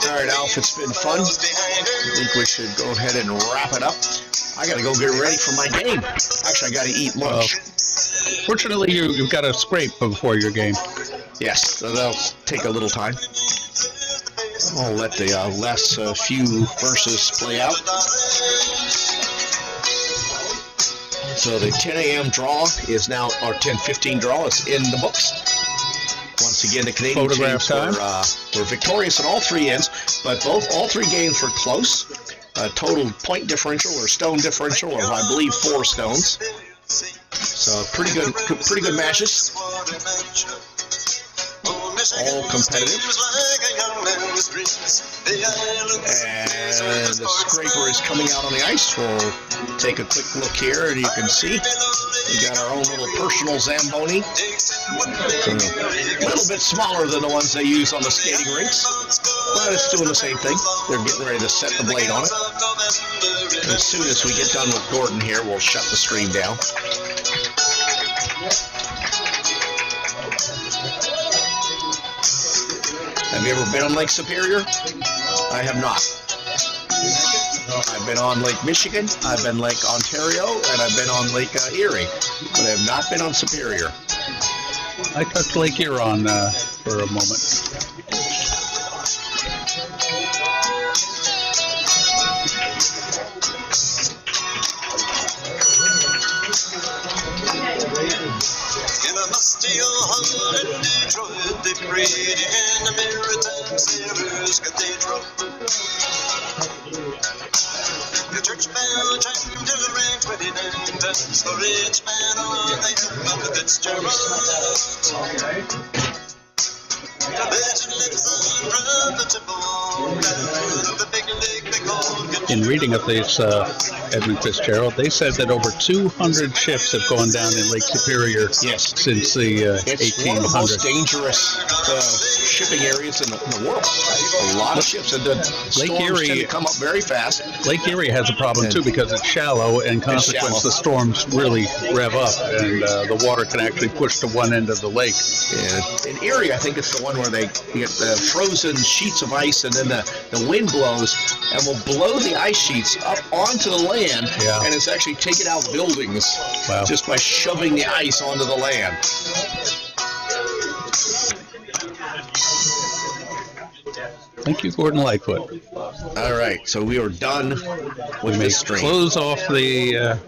All right, Alf, it's been fun. I think we should go ahead and wrap it up. I got to go get ready for my game. Actually, I got to eat lunch. Fortunately, you've got a scrape before your game. Yes, so that'll take a little time. I'll let the last few verses play out. So the 10 a.m. draw is now, or 10:15 draw is in the books. Once again, the Canadian teams were victorious at all 3 ends, but all 3 games were close. Total point differential or stone differential of, I believe, 4 stones. So pretty good matches. All competitive. And the scraper is coming out on the ice. We'll take a quick look here, and you can see we got our own little personal Zamboni. A little bit smaller than the ones they use on the skating rinks, but it's doing the same thing. They're getting ready to set the blade on it. And as soon as we get done with Gordon here, we'll shut the stream down. Have you ever been on Lake Superior? I have not. I've been on Lake Michigan, I've been Lake Ontario, and I've been on Lake Erie, but I have not been on Superior. I touched Lake Huron for a moment. They prayed in the Maritime Sailors Cathedral. The church bell chimed till it rang 29 times for each man on the hill of the Fitzgerald. The legend lives on from the temple down of the big lake they call Guelph. In reading of this Edmund Fitzgerald, they said that over 200 ships have gone down in Lake Superior since the 1800s. It's one of the most dangerous shipping areas in the world. A lot of ships, and the storms tend to come up very fast. Lake Erie has a problem too because it's shallow, and consequently the storms really rev up, and the water can actually push to one end of the lake. Yeah. In Erie, I think it's the one where they get the frozen sheets of ice, and then the wind blows and will blow the ice sheets up onto the land, and it's actually taken out buildings just by shoving the ice onto the land. Thank you, Gordon Lightfoot. All right, so we are done with this stream. Close off the